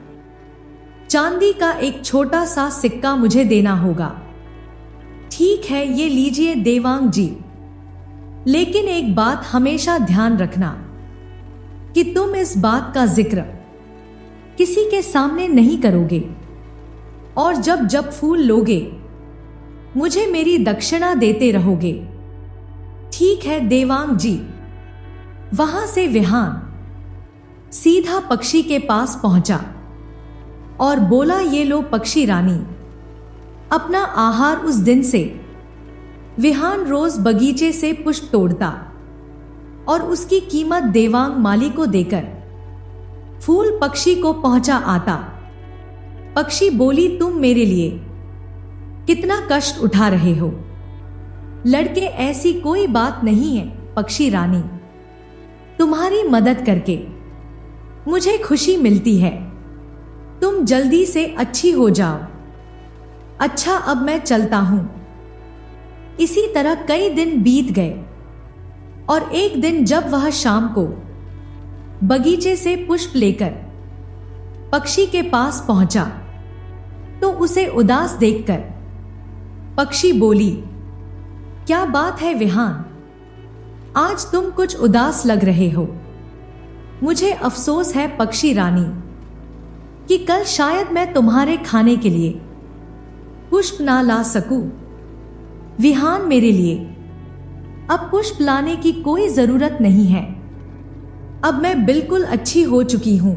चांदी का एक छोटा सा सिक्का मुझे देना होगा। ठीक है, ये लीजिए देवांग जी, लेकिन एक बात हमेशा ध्यान रखना कि तुम इस बात का जिक्र किसी के सामने नहीं करोगे और जब जब फूल लोगे मुझे मेरी दक्षिणा देते रहोगे। ठीक है देवांग जी। वहां से विहान सीधा पक्षी के पास पहुंचा और बोला, ये लो पक्षी रानी, अपना आहार। उस दिन से विहान रोज बगीचे से पुष्प तोड़ता और उसकी कीमत देवांग माली को देकर फूल पक्षी को पहुंचा आता। पक्षी बोली, तुम मेरे लिए कितना कष्ट उठा रहे हो? लड़के, ऐसी कोई बात नहीं है पक्षी रानी। तुम्हारी मदद करके मुझे खुशी मिलती है। तुम जल्दी से अच्छी हो जाओ। अच्छा, अब मैं चलता हूं। इसी तरह कई दिन बीत गए और एक दिन जब वह शाम को बगीचे से पुष्प लेकर पक्षी के पास पहुंचा तो उसे उदास देखकर पक्षी बोली, क्या बात है विहान, आज तुम कुछ उदास लग रहे हो। मुझे अफसोस है पक्षी रानी कि कल शायद मैं तुम्हारे खाने के लिए पुष्प ना ला सकूं। विहान, मेरे लिए अब पुष्प लाने की कोई जरूरत नहीं है। अब मैं बिल्कुल अच्छी हो चुकी हूं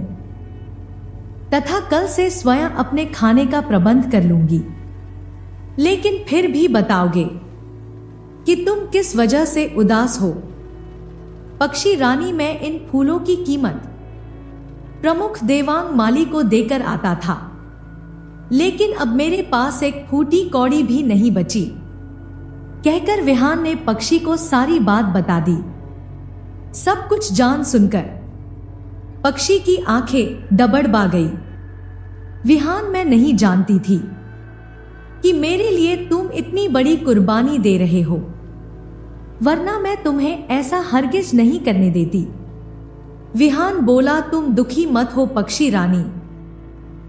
तथा कल से स्वयं अपने खाने का प्रबंध कर लूंगी। लेकिन फिर भी बताओगे कि तुम किस वजह से उदास हो? पक्षी रानी, मैं इन फूलों की कीमत प्रमुख देवांग माली को देकर आता था, लेकिन अब मेरे पास एक फूटी कौड़ी भी नहीं बची। कहकर विहान ने पक्षी को सारी बात बता दी। सब कुछ जान सुनकर पक्षी की आंखें डबडबा गई। विहान, मैं नहीं जानती थी कि मेरे लिए तुम इतनी बड़ी कुर्बानी दे रहे हो, वरना मैं तुम्हें ऐसा हरगिज नहीं करने देती। विहान बोला, तुम दुखी मत हो पक्षी रानी।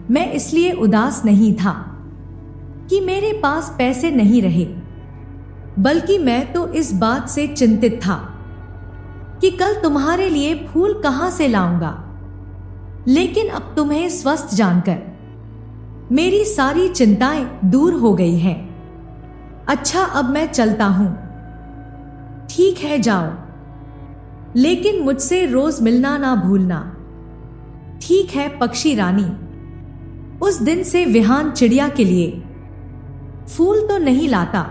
मैं इसलिए उदास नहीं था कि मेरे पास पैसे नहीं रहे, बल्कि मैं तो इस बात से चिंतित था कि कल तुम्हारे लिए फूल कहां से लाऊंगा। लेकिन अब तुम्हें स्वस्थ जानकर मेरी सारी चिंताएं दूर हो गई हैं। अच्छा, अब मैं चलता हूं। ठीक है, जाओ, लेकिन मुझसे रोज मिलना ना भूलना। ठीक है पक्षी रानी। उस दिन से विहान चिड़िया के लिए फूल तो नहीं लाता,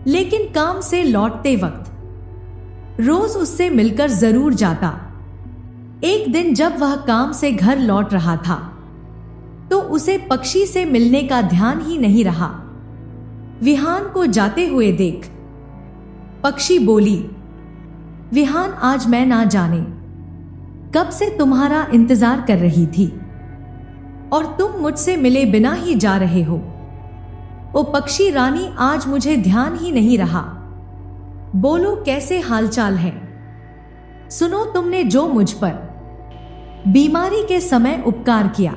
लेकिन काम से लौटते वक्त रोज उससे मिलकर जरूर जाता। एक दिन जब वह काम से घर लौट रहा था तो उसे पक्षी से मिलने का ध्यान ही नहीं रहा। विहान को जाते हुए देख पक्षी बोली, विहान, आज मैं ना जाने कब से तुम्हारा इंतजार कर रही थी। और तुम मुझसे मिले बिना ही जा रहे हो। ओ पक्षी रानी, आज मुझे ध्यान ही नहीं रहा। बोलो, कैसे हालचाल है? सुनो, तुमने जो मुझ पर बीमारी के समय उपकार किया,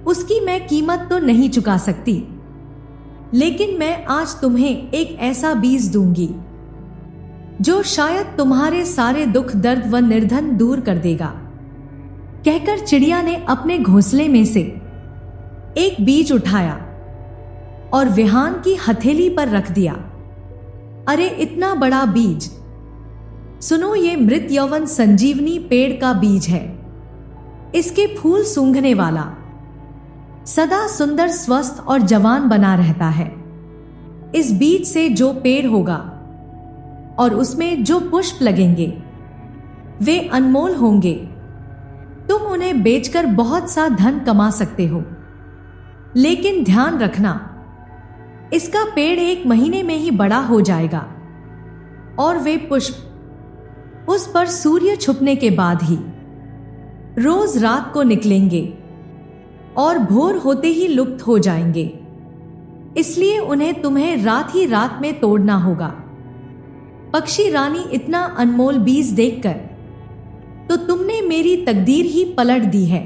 उसकी मैं कीमत तो नहीं चुका सकती, लेकिन मैं आज तुम्हें एक ऐसा बीज दूंगी जो शायद तुम्हारे सारे दुख दर्द व निर्धन दूर कर देगा। कहकर चिड़िया ने अपने घोंसले में से एक बीज उठाया और विहान की हथेली पर रख दिया। अरे, इतना बड़ा बीज! सुनो, ये मृत यौवन संजीवनी पेड़ का बीज है। इसके फूल सूंघने वाला, सदा सुंदर, स्वस्थ और जवान बना रहता है। इस बीज से जो पेड़ होगा और उसमें जो पुष्प लगेंगे वे अनमोल होंगे। तुम उन्हें बेचकर बहुत सा धन कमा सकते हो, लेकिन ध्यान रखना, इसका पेड़ 1 महीने में ही बड़ा हो जाएगा और वे पुष्प उस पर सूर्य छुपने के बाद ही रोज रात को निकलेंगे और भोर होते ही लुप्त हो जाएंगे। इसलिए उन्हें तुम्हें रात ही रात में तोड़ना होगा। पक्षी रानी, इतना अनमोल बीज देखकर तो तुमने मेरी तकदीर ही पलट दी है।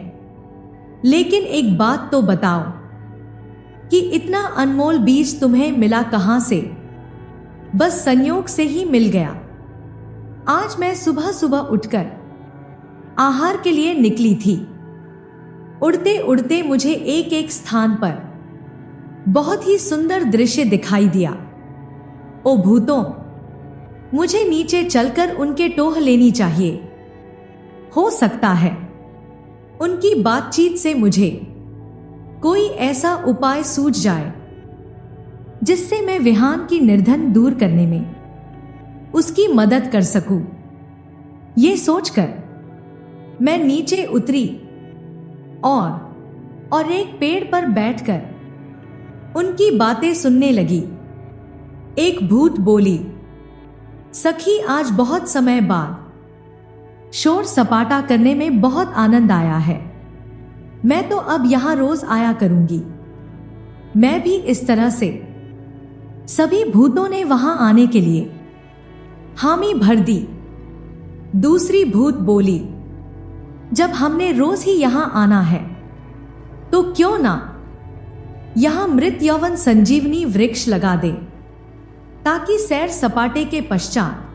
लेकिन एक बात तो बताओ कि इतना अनमोल बीज तुम्हें मिला कहां से? बस संयोग से ही मिल गया। आज मैं सुबह सुबह उठकर आहार के लिए निकली थी। उड़ते उड़ते मुझे एक एक स्थान पर बहुत ही सुंदर दृश्य दिखाई दिया। ओ भूतों, मुझे नीचे चलकर उनके टोह लेनी चाहिए। हो सकता है उनकी बातचीत से मुझे कोई ऐसा उपाय सूझ जाए जिससे मैं विहान की निर्धन दूर करने में उसकी मदद कर सकूं। ये सोचकर मैं नीचे उतरी और एक पेड़ पर बैठकर उनकी बातें सुनने लगी। एक भूत बोली, सखी, आज बहुत समय बाद शोर सपाटा करने में बहुत आनंद आया है। मैं तो अब यहां रोज आया करूंगी। मैं भी इस तरह से। सभी भूतों ने वहां आने के लिए हामी भर दी। दूसरी भूत बोली, जब हमने रोज ही यहां आना है तो क्यों ना यहां मृत यौवन संजीवनी वृक्ष लगा दे, ताकि सैर सपाटे के पश्चात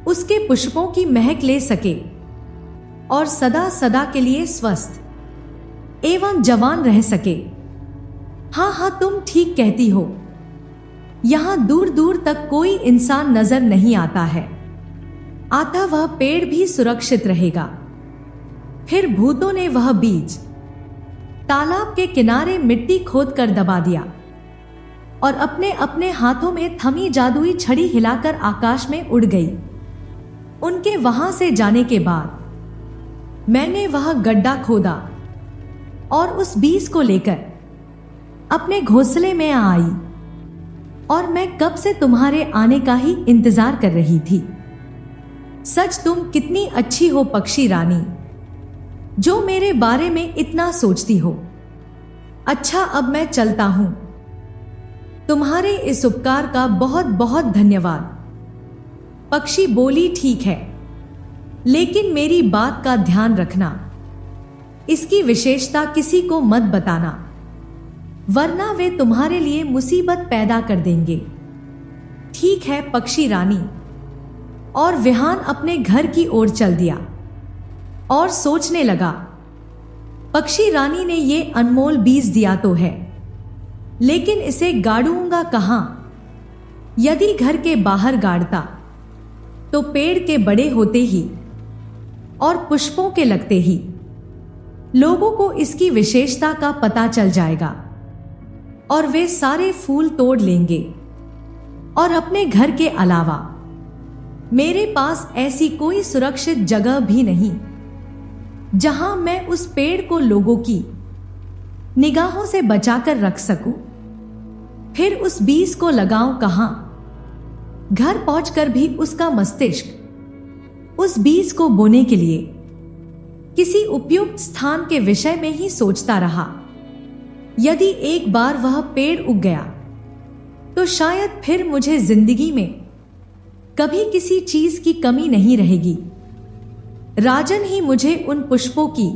उसके पुष्पों की महक ले सके और सदा सदा के लिए स्वस्थ एवं जवान रह सके। हाँ हाँ, तुम ठीक कहती हो। यहां दूर दूर तक कोई इंसान नजर नहीं आता है। आता वह पेड़ भी सुरक्षित रहेगा। फिर भूतों ने वह बीज तालाब के किनारे मिट्टी खोदकर दबा दिया और अपने अपने हाथों में थमी जादुई छड़ी हिलाकर आकाश में उड़ गई। उनके वहां से जाने के बाद मैंने वह गड्ढा खोदा और उस बीज को लेकर अपने घोंसले में आई और मैं कब से तुम्हारे आने का ही इंतजार कर रही थी। सच, तुम कितनी अच्छी हो पक्षी रानी, जो मेरे बारे में इतना सोचती हो। अच्छा, अब मैं चलता हूं। तुम्हारे इस उपकार का बहुत बहुत धन्यवाद। पक्षी बोली, ठीक है, लेकिन मेरी बात का ध्यान रखना। इसकी विशेषता किसी को मत बताना, वरना वे तुम्हारे लिए मुसीबत पैदा कर देंगे। ठीक है पक्षी रानी। और विहान अपने घर की ओर चल दिया और सोचने लगा, पक्षी रानी ने ये अनमोल बीज दिया तो है, लेकिन इसे गाड़ूंगा कहां? यदि घर के बाहर गाड़ता तो पेड़ के बड़े होते ही और पुष्पों के लगते ही लोगों को इसकी विशेषता का पता चल जाएगा और वे सारे फूल तोड़ लेंगे। और अपने घर के अलावा मेरे पास ऐसी कोई सुरक्षित जगह भी नहीं जहां मैं उस पेड़ को लोगों की निगाहों से बचाकर रख सकूं। फिर उस बीज को लगाऊं कहां? घर पहुंचकर भी उसका मस्तिष्क उस बीज को बोने के लिए किसी उपयुक्त स्थान के विषय में ही सोचता रहा। यदि एक बार वह पेड़ उग गया तो शायद फिर मुझे जिंदगी में कभी किसी चीज की कमी नहीं रहेगी। राजन ही मुझे उन पुष्पों की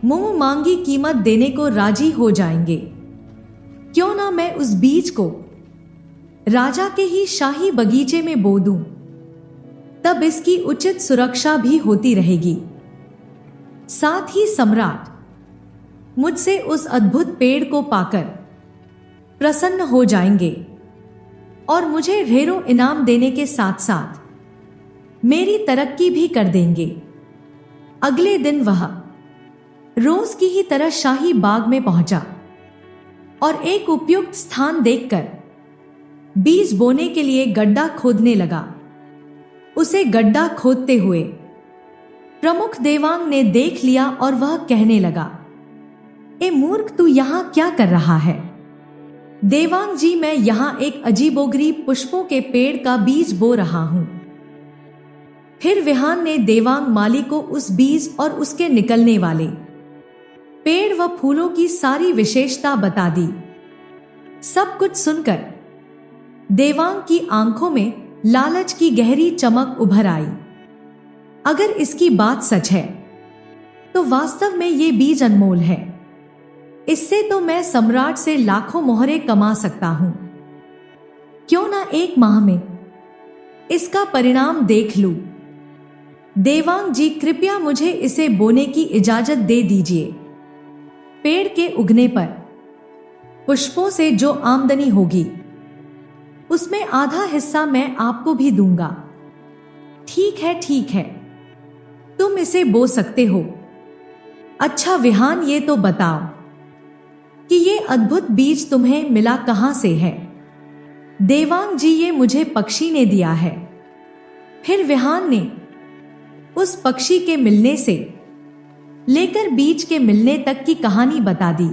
मुंह मांगी कीमत देने को राजी हो जाएंगे। क्यों ना मैं उस बीज को राजा के ही शाही बगीचे में बो दूं, तब इसकी उचित सुरक्षा भी होती रहेगी। साथ ही सम्राट मुझसे उस अद्भुत पेड़ को पाकर प्रसन्न हो जाएंगे और मुझे ढेरों इनाम देने के साथ साथ मेरी तरक्की भी कर देंगे। अगले दिन वह रोज की ही तरह शाही बाग में पहुंचा और एक उपयुक्त स्थान देखकर बीज बोने के लिए गड्ढा खोदने लगा। उसे गड्ढा खोदते हुए प्रमुख देवांग ने देख लिया और वह कहने लगा, ए मूर्ख, तू यहां क्या कर रहा है? देवांग जी, मैं यहां एक अजीबोगरीब पुष्पों के पेड़ का बीज बो रहा हूं। फिर विहान ने देवांग माली को उस बीज और उसके निकलने वाले पेड़ व फूलों की सारी विशेषता बता दी। सब कुछ सुनकर देवांग की आंखों में लालच की गहरी चमक उभर आई। अगर इसकी बात सच है तो वास्तव में ये बीज अनमोल है। इससे तो मैं सम्राट से लाखों मोहरे कमा सकता हूं। क्यों ना एक माह में इसका परिणाम देख लूं। देवांग जी, कृपया मुझे इसे बोने की इजाजत दे दीजिए। पेड़ के उगने पर पुष्पों से जो आमदनी होगी उसमें आधा हिस्सा मैं आपको भी दूंगा। ठीक है, तुम इसे बो सकते हो। अच्छा विहान, ये तो बताओ कि ये अद्भुत बीज तुम्हें मिला कहां से है? देवांग जी, ये मुझे पक्षी ने दिया है। फिर विहान ने उस पक्षी के मिलने से लेकर बीज के मिलने तक की कहानी बता दी।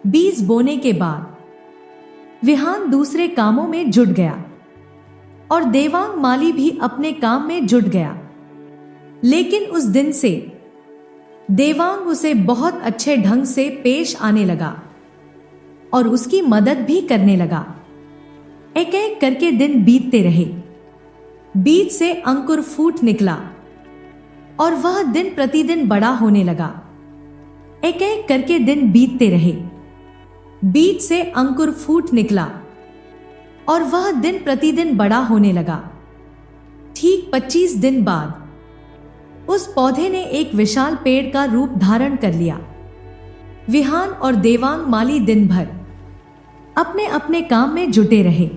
बीज बोने के बाद विहान दूसरे कामों में जुट गया और देवांग माली भी अपने काम में जुट गया। लेकिन उस दिन से देवांग उसे बहुत अच्छे ढंग से पेश आने लगा और उसकी मदद भी करने लगा। एक एक करके दिन बीतते रहे। बीज से अंकुर फूट निकला और वह दिन प्रतिदिन बड़ा होने लगा। एक एक करके दिन बीतते रहे। बीज से अंकुर फूट निकला और वह दिन प्रतिदिन बड़ा होने लगा। ठीक 25 दिन बाद उस पौधे ने एक विशाल पेड़ का रूप धारण कर लिया। विहान और देवांग माली दिन भर अपने अपने काम में जुटे रहे।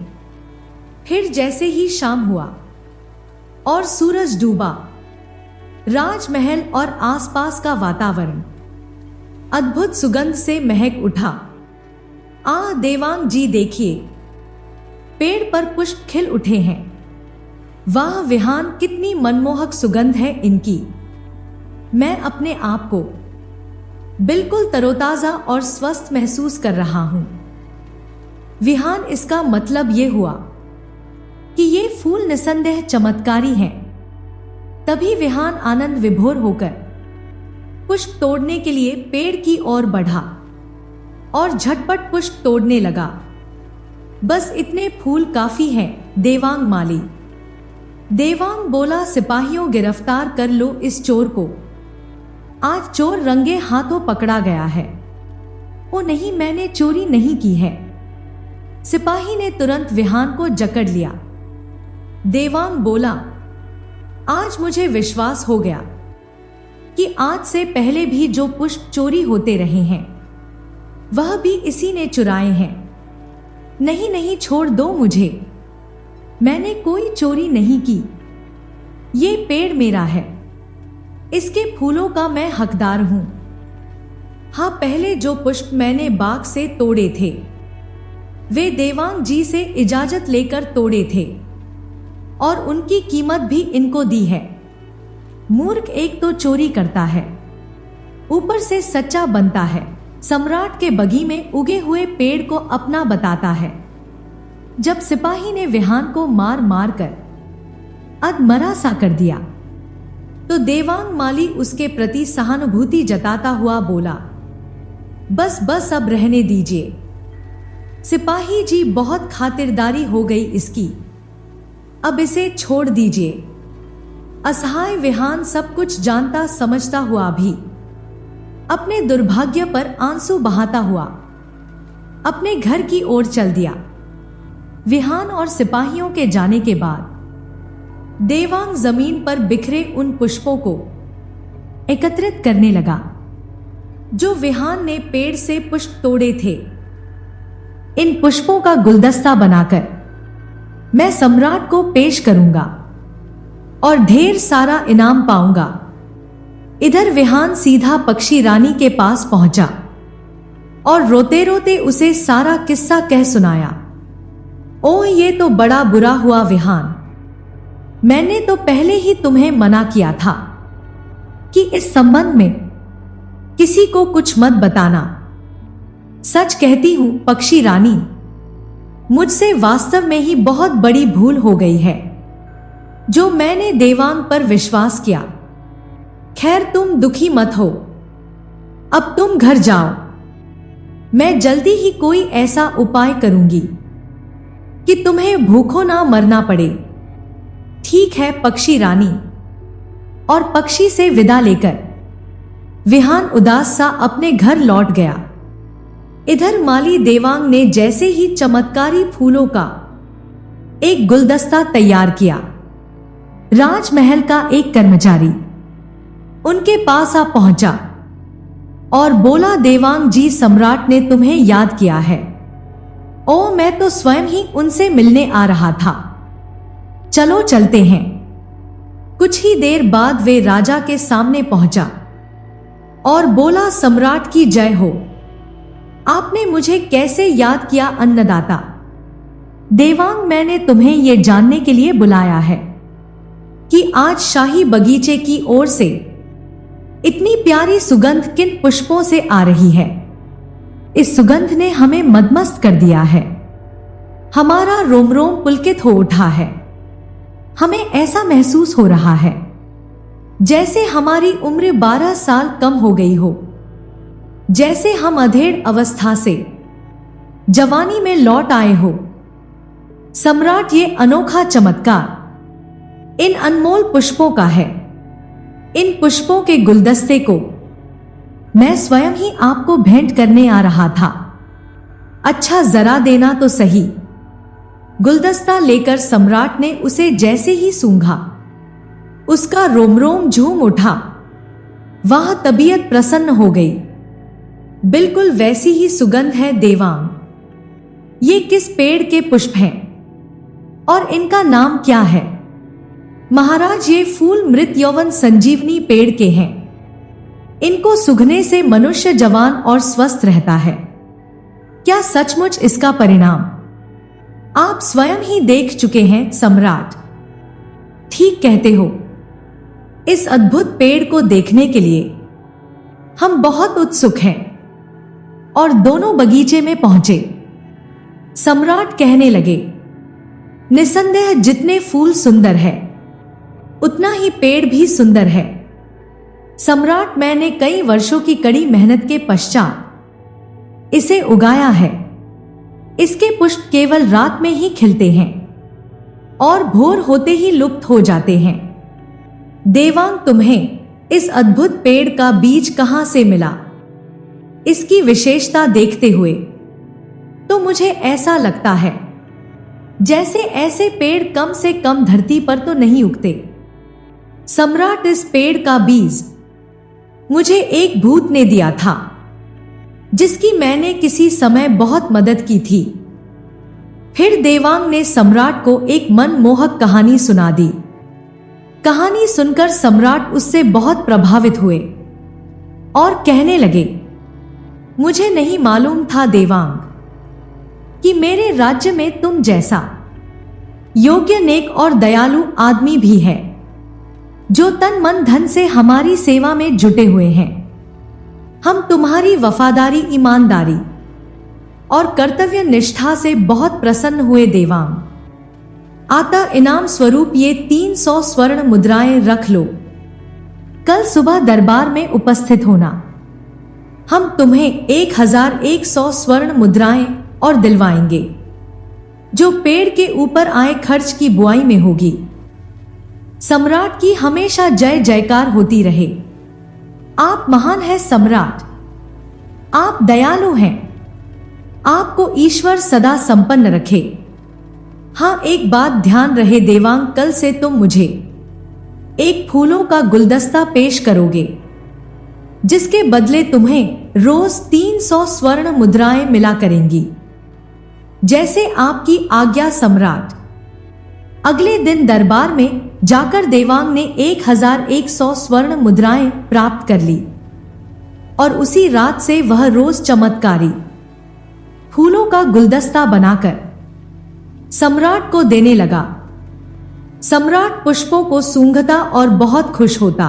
फिर जैसे ही शाम हुआ और सूरज डूबा, राजमहल और आसपास का वातावरण अद्भुत सुगंध से महक उठा। देवांग जी, देखिए, पेड़ पर पुष्प खिल उठे हैं। वाह विहान, कितनी मनमोहक सुगंध है इनकी। मैं अपने आप को बिल्कुल तरोताजा और स्वस्थ महसूस कर रहा हूं। विहान, इसका मतलब यह हुआ कि ये फूल निसंदेह चमत्कारी हैं। तभी विहान आनंद विभोर होकर पुष्प तोड़ने के लिए पेड़ की ओर बढ़ा और झटपट पुष्प तोड़ने लगा। बस इतने फूल काफी हैं, देवांग माली। देवांग बोला, सिपाहियों, गिरफ्तार कर लो इस चोर को। आज चोर रंगे हाथों पकड़ा गया है। ओ नहीं, मैंने चोरी नहीं की है। सिपाही ने तुरंत विहान को जकड़ लिया। देवांग बोला, आज मुझे विश्वास हो गया कि आज से पहले भी जो पुष्प चोरी होते रहे हैं वह भी इसी ने चुराए हैं। नहीं, छोड़ दो मुझे। मैंने कोई चोरी नहीं की। ये पेड़ मेरा है। इसके फूलों का मैं हकदार हूं। हाँ, पहले जो पुष्प मैंने बाग से तोड़े थे वे देवांग जी से इजाजत लेकर तोड़े थे और उनकी कीमत भी इनको दी है। मूर्ख एक तो चोरी करता है, ऊपर से सच्चा बनता है। सम्राट के बगी में उगे हुए पेड़ को अपना बताता है। जब सिपाही ने विहान को मार मार कर अधमरा सा कर दिया तो देवांग माली उसके प्रति सहानुभूति जताता हुआ बोला, बस बस अब रहने दीजिए। सिपाही जी, बहुत खातिरदारी हो गई इसकी, अब इसे छोड़ दीजिए। असहाय विहान सब कुछ जानता समझता हुआ भी अपने दुर्भाग्य पर आंसू बहाता हुआ अपने घर की ओर चल दिया। विहान और सिपाहियों के जाने के बाद देवांग जमीन पर बिखरे उन पुष्पों को एकत्रित करने लगा जो विहान ने पेड़ से पुष्प तोड़े थे। इन पुष्पों का गुलदस्ता बनाकर मैं सम्राट को पेश करूंगा और ढेर सारा इनाम पाऊंगा। इधर विहान सीधा पक्षी रानी के पास पहुंचा और रोते रोते उसे सारा किस्सा कह सुनाया। ओह, ये तो बड़ा बुरा हुआ विहान, मैंने तो पहले ही तुम्हें मना किया था कि इस संबंध में किसी को कुछ मत बताना। सच कहती हूं पक्षी रानी, मुझसे वास्तव में ही बहुत बड़ी भूल हो गई है जो मैंने देवांग पर विश्वास किया। खैर, तुम दुखी मत हो, अब तुम घर जाओ। मैं जल्दी ही कोई ऐसा उपाय करूंगी कि तुम्हें भूखों ना मरना पड़े। ठीक है पक्षी रानी। और पक्षी से विदा लेकर विहान उदास सा अपने घर लौट गया। इधर माली देवांग ने जैसे ही चमत्कारी फूलों का एक गुलदस्ता तैयार किया, राजमहल का एक कर्मचारी उनके पास आ पहुंचा और बोला, देवांग जी, सम्राट ने तुम्हें याद किया है। ओ, मैं तो स्वयं ही उनसे मिलने आ रहा था, चलो चलते हैं। कुछ ही देर बाद वे राजा के सामने पहुंचा और बोला, सम्राट की जय हो, आपने मुझे कैसे याद किया अन्नदाता। देवांग, मैंने तुम्हें यह जानने के लिए बुलाया है कि आज शाही बगीचे की ओर से इतनी प्यारी सुगंध किन पुष्पों से आ रही है। इस सुगंध ने हमें मदमस्त कर दिया है, हमारा रोम रोम पुलकित हो उठा है। हमें ऐसा महसूस हो रहा है जैसे हमारी उम्र 12 साल कम हो गई हो, जैसे हम अधेड़ अवस्था से जवानी में लौट आए हो। सम्राट, ये अनोखा चमत्कार इन अनमोल पुष्पों का है। इन पुष्पों के गुलदस्ते को मैं स्वयं ही आपको भेंट करने आ रहा था। अच्छा, जरा देना तो सही। गुलदस्ता लेकर सम्राट ने उसे जैसे ही सूंघा, उसका रोम रोम झूम उठा, वह तबीयत प्रसन्न हो गई। बिल्कुल वैसी ही सुगंध है देवांग। ये किस पेड़ के पुष्प हैं और इनका नाम क्या है? महाराज, ये फूल मृत यौवन संजीवनी पेड़ के हैं। इनको सूंघने से मनुष्य जवान और स्वस्थ रहता है। क्या सचमुच इसका परिणाम आप स्वयं ही देख चुके हैं सम्राट? ठीक कहते हो। इस अद्भुत पेड़ को देखने के लिए हम बहुत उत्सुक हैं। और दोनों बगीचे में पहुंचे। सम्राट कहने लगे, निसंदेह जितने फूल सुंदर है उतना ही पेड़ भी सुंदर है। सम्राट, मैंने कई वर्षों की कड़ी मेहनत के पश्चात इसे उगाया है। इसके पुष्प केवल रात में ही खिलते हैं और भोर होते ही लुप्त हो जाते हैं। देवांग, तुम्हें इस अद्भुत पेड़ का बीज कहां से मिला? इसकी विशेषता देखते हुए तो मुझे ऐसा लगता है जैसे ऐसे पेड़ कम से कम धरती पर तो नहीं उगते। सम्राट, इस पेड़ का बीज मुझे एक भूत ने दिया था जिसकी मैंने किसी समय बहुत मदद की थी। फिर देवांग ने सम्राट को एक मनमोहक कहानी सुना दी। कहानी सुनकर सम्राट उससे बहुत प्रभावित हुए और कहने लगे, मुझे नहीं मालूम था देवांग कि मेरे राज्य में तुम जैसा योग्य, नेक और दयालु आदमी भी है जो तन मन धन से हमारी सेवा में जुटे हुए हैं। हम तुम्हारी वफादारी, ईमानदारी और कर्तव्य निष्ठा से बहुत प्रसन्न हुए देवांग। आता इनाम स्वरूप ये 300 स्वर्ण मुद्राएं रख लो। कल सुबह दरबार में उपस्थित होना। हम तुम्हें 1100 स्वर्ण मुद्राएं और दिलवाएंगे, जो पेड़ के ऊपर आए खर्च की बुआई में होगी। सम्राट की हमेशा जय जयकार होती रहे। आप महान हैं सम्राट, आप दयालु हैं, आपको ईश्वर सदा संपन्न रखे। हाँ, एक बात ध्यान रहे देवांग, कल से तुम मुझे एक फूलों का गुलदस्ता पेश करोगे, जिसके बदले तुम्हें रोज 300 स्वर्ण मुद्राएं मिला करेंगी। जैसे आपकी आज्ञा सम्राट। अगले दिन दरबार में जाकर देवांग ने 1100 स्वर्ण मुद्राएं प्राप्त कर ली और उसी रात से वह रोज चमत्कारी फूलों का गुलदस्ता बनाकर सम्राट को देने लगा। सम्राट पुष्पों को सूंघता और बहुत खुश होता।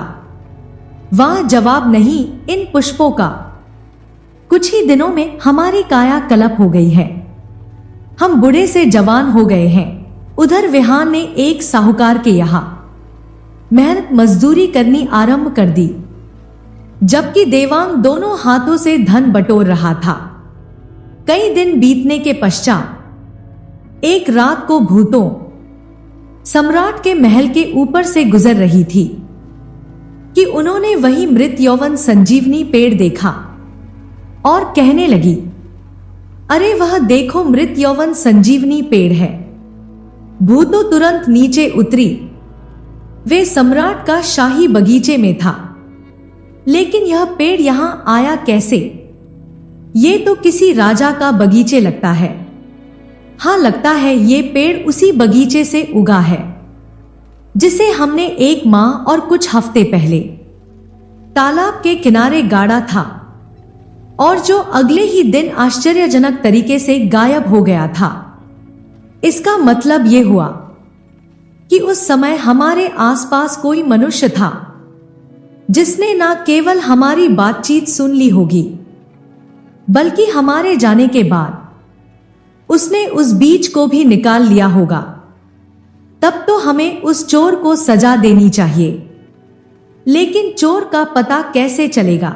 वह जवाब नहीं इन पुष्पों का। कुछ ही दिनों में हमारी काया कल्प हो गई है। हम बूढ़े से जवान हो गए हैं। उधर विहान ने एक साहूकार के यहां मेहनत मजदूरी करनी आरंभ कर दी, जबकि देवांग दोनों हाथों से धन बटोर रहा था। कई दिन बीतने के पश्चात एक रात को भूतों सम्राट के महल के ऊपर से गुजर रही थी कि उन्होंने वही मृत यौवन संजीवनी पेड़ देखा और कहने लगी, अरे वह देखो, मृत यौवन संजीवनी पेड़ है। भूतो तुरंत नीचे उतरी। वे सम्राट का शाही बगीचे में था, लेकिन यह पेड़ यहां आया कैसे? ये तो किसी राजा का बगीचे लगता है। हाँ, लगता है ये पेड़ उसी बगीचे से उगा है जिसे हमने 1 माह और कुछ हफ्ते पहले तालाब के किनारे गाड़ा था और जो अगले ही दिन आश्चर्यजनक तरीके से गायब हो गया था। इसका मतलब यह हुआ कि उस समय हमारे आसपास कोई मनुष्य था जिसने न केवल हमारी बातचीत सुन ली होगी, बल्कि हमारे जाने के बाद उसने उस बीज को भी निकाल लिया होगा। तब तो हमें उस चोर को सजा देनी चाहिए। लेकिन चोर का पता कैसे चलेगा?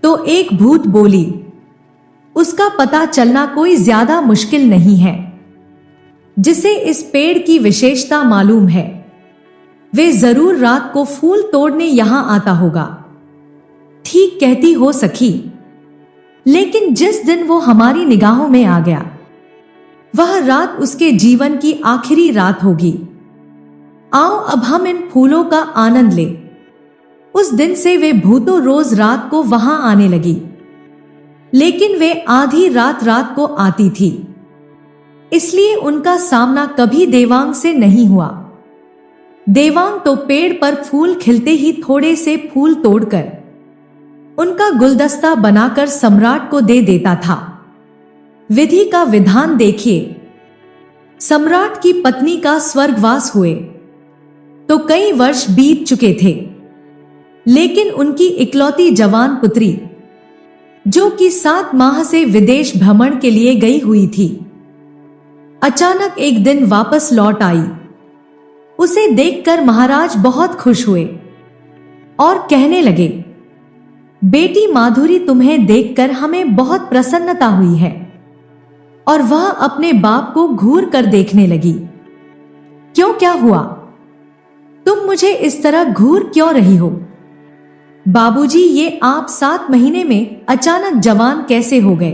तो एक भूत बोली, उसका पता चलना कोई ज्यादा मुश्किल नहीं है। जिसे इस पेड़ की विशेषता मालूम है, वे जरूर रात को फूल तोड़ने यहां आता होगा। ठीक कहती हो सखी, लेकिन जिस दिन वो हमारी निगाहों में आ गया, वह रात उसके जीवन की आखिरी रात होगी। आओ अब हम इन फूलों का आनंद लें। उस दिन से वे भूतों रोज रात को वहां आने लगी, लेकिन वे आधी रात को आती थी, इसलिए उनका सामना कभी देवांग से नहीं हुआ। देवांग तो पेड़ पर फूल खिलते ही थोड़े से फूल तोड़कर उनका गुलदस्ता बनाकर सम्राट को दे देता था। विधि का विधान देखिए। सम्राट की पत्नी का स्वर्गवास हुए तो कई वर्ष बीत चुके थे, लेकिन उनकी इकलौती जवान पुत्री, जो कि 7 माह से विदेश भ्रमण के लिए गई हुई थी, अचानक एक दिन वापस लौट आई। उसे देखकर महाराज बहुत खुश हुए और कहने लगे, बेटी माधुरी, तुम्हें देखकर हमें बहुत प्रसन्नता हुई है। और वह अपने बाप को घूर कर देखने लगी। क्यों, क्या हुआ? तुम मुझे इस तरह घूर क्यों रही हो? बाबूजी, ये आप 7 महीने में अचानक जवान कैसे हो गए?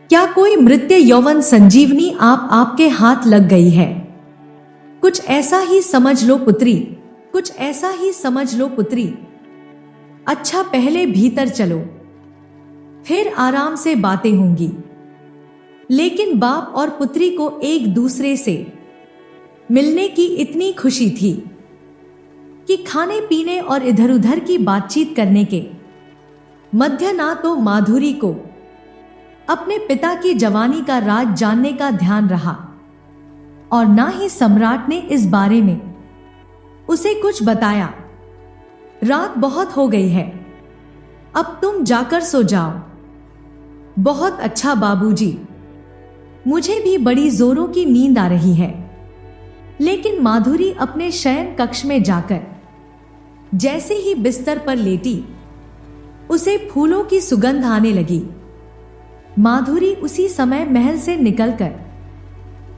क्या कोई मृत्यु यौवन संजीवनी आपके हाथ लग गई है? कुछ ऐसा ही समझ लो पुत्री, कुछ ऐसा ही समझ लो पुत्री। अच्छा, पहले भीतर चलो, फिर आराम से बातें होंगी। लेकिन बाप और पुत्री को एक दूसरे से मिलने की इतनी खुशी थी कि खाने पीने और इधर उधर की बातचीत करने के मध्य ना तो माधुरी को अपने पिता की जवानी का राज जानने का ध्यान रहा और ना ही सम्राट ने इस बारे में उसे कुछ बताया। रात बहुत हो गई है, अब तुम जाकर सो जाओ। बहुत अच्छा बाबूजी, मुझे भी बड़ी जोरों की नींद आ रही है। लेकिन माधुरी अपने शयन कक्ष में जाकर जैसे ही बिस्तर पर लेटी उसे फूलों की सुगंध आने लगी। माधुरी उसी समय महल से निकलकर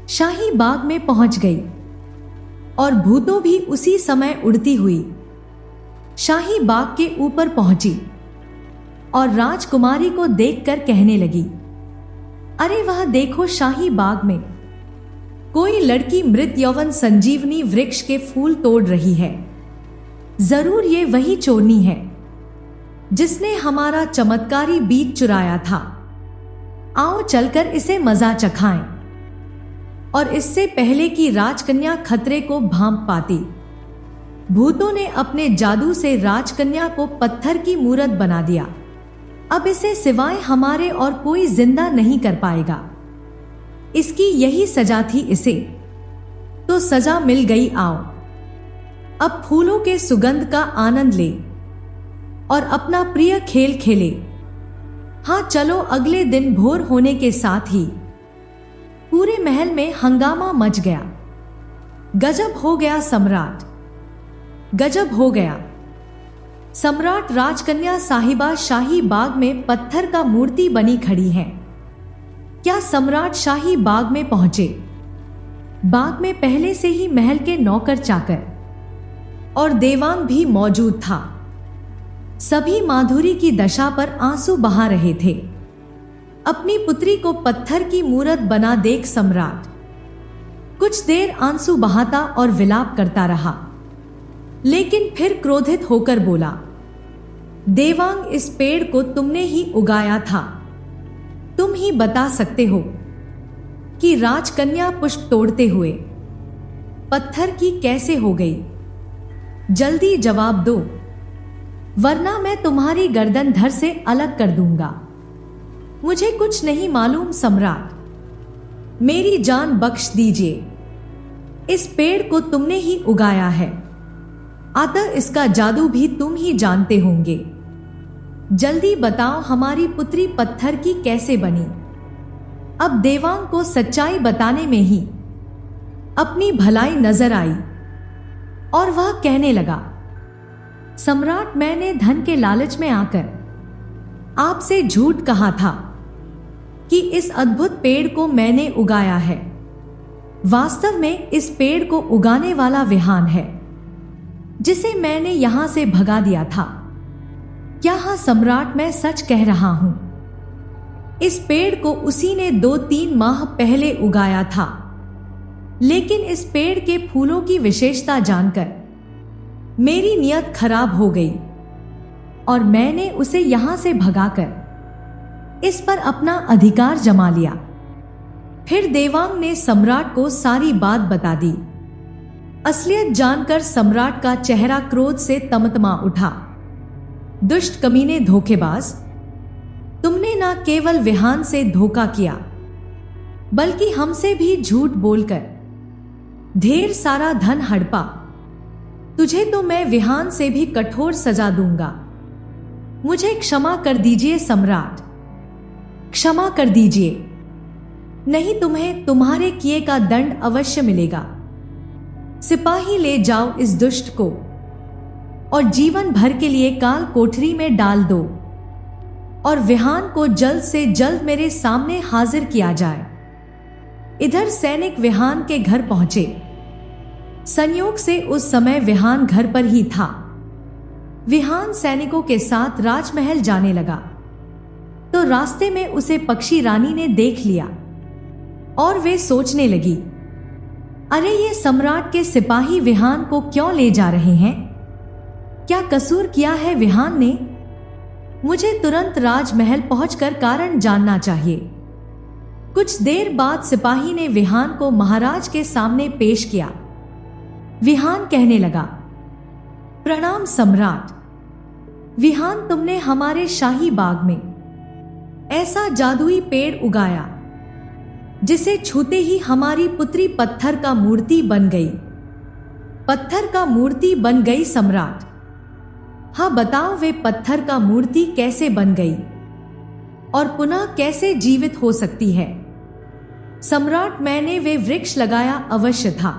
शाही बाग में पहुंच गई और भूतो भी उसी समय उड़ती हुई शाही बाग के ऊपर पहुंची और राजकुमारी को देखकर कहने लगी, अरे वह देखो, शाही बाग में कोई लड़की मृत यौवन संजीवनी वृक्ष के फूल तोड़ रही है। जरूर ये वही चोरनी है जिसने हमारा चमत्कारी बीज चुराया था। आओ चलकर इसे मजा चखाएं। और इससे पहले कि राजकन्या खतरे को भांप पाती, भूतों ने अपने जादू से राजकन्या को पत्थर की मूरत बना दिया। अब इसे सिवाय हमारे और कोई जिंदा नहीं कर पाएगा। इसकी यही सजा थी इसे, तो सजा मिल गई। आओ अब फूलों के सुगंध का आनंद ले और अपना प्रिय खेल खेले। हाँ चलो। अगले दिन भोर होने के साथ ही पूरे महल में हंगामा मच गया। गजब हो गया सम्राट, गजब हो गया। सम्राट राजकन्या साहिबा शाही बाग में पत्थर का मूर्ति बनी खड़ी है। क्या सम्राट शाही बाग में पहुंचे? बाग में पहले से ही महल के नौकर चाकर और देवांग भी मौजूद था। सभी माधुरी की दशा पर आंसू बहा रहे थे। अपनी पुत्री को पत्थर की मूरत बना देख सम्राट कुछ देर आंसू बहाता और विलाप करता रहा, लेकिन फिर क्रोधित होकर बोला, देवांग, इस पेड़ को तुमने ही उगाया था। तुम ही बता सकते हो कि राजकन्या पुष्प तोड़ते हुए पत्थर की कैसे हो गई। जल्दी जवाब दो, वरना मैं तुम्हारी गर्दन धड़ से अलग कर दूंगा। मुझे कुछ नहीं मालूम सम्राट, मेरी जान बख्श दीजिए। इस पेड़ को तुमने ही उगाया है, अतः इसका जादू भी तुम ही जानते होंगे। जल्दी बताओ, हमारी पुत्री पत्थर की कैसे बनी। अब देवांग को सच्चाई बताने में ही अपनी भलाई नजर आई और वह कहने लगा, सम्राट, मैंने धन के लालच में आकर आपसे झूठ कहा था कि इस अद्भुत पेड़ को मैंने उगाया है। वास्तव में इस पेड़ को उगाने वाला विहान है, जिसे मैंने यहां से भगा दिया था। क्या हाँ सम्राट, मैं सच कह रहा हूं? इस पेड़ को उसी ने 2-3 माह पहले उगाया था, लेकिन इस पेड़ के फूलों की विशेषता जानकर मेरी नियत खराब हो गई और मैंने उसे यहां से भगाकर इस पर अपना अधिकार जमा लिया। फिर देवांग ने सम्राट को सारी बात बता दी। असलियत जानकर सम्राट का चेहरा क्रोध से तमतमा उठा। दुष्ट कमीने, धोखेबाज, तुमने न केवल विहान से धोखा किया, बल्कि हमसे भी झूठ बोलकर ढेर सारा धन हड़पा। तुझे तो मैं विहान से भी कठोर सजा दूंगा। मुझे क्षमा कर दीजिए सम्राट, क्षमा कर दीजिए, नहीं तुम्हें तुम्हारे किए का दंड अवश्य मिलेगा। सिपाही, ले जाओ इस दुष्ट को और जीवन भर के लिए काल कोठरी में डाल दो और विहान को जल्द से जल्द मेरे सामने हाजिर किया जाए। इधर सैनिक विहान के घर पहुंचे। संयोग से उस समय विहान घर पर ही था। विहान सैनिकों के साथ राजमहल जाने लगा तो रास्ते में उसे पक्षी रानी ने देख लिया और वे सोचने लगी, अरे ये सम्राट के सिपाही विहान को क्यों ले जा रहे हैं? क्या कसूर किया है विहान ने? मुझे तुरंत राजमहल पहुंचकर कारण जानना चाहिए। कुछ देर बाद सिपाही ने विहान को महाराज के सामने पेश किया। विहान कहने लगा, प्रणाम सम्राट। विहान, तुमने हमारे शाही बाग में ऐसा जादुई पेड़ उगाया जिसे छूते ही हमारी पुत्री पत्थर का मूर्ति बन गई। पत्थर का मूर्ति बन गई सम्राट? हाँ बताओ, वे पत्थर का मूर्ति कैसे बन गई और पुनः कैसे जीवित हो सकती है? सम्राट, मैंने वे वृक्ष लगाया अवश्य था,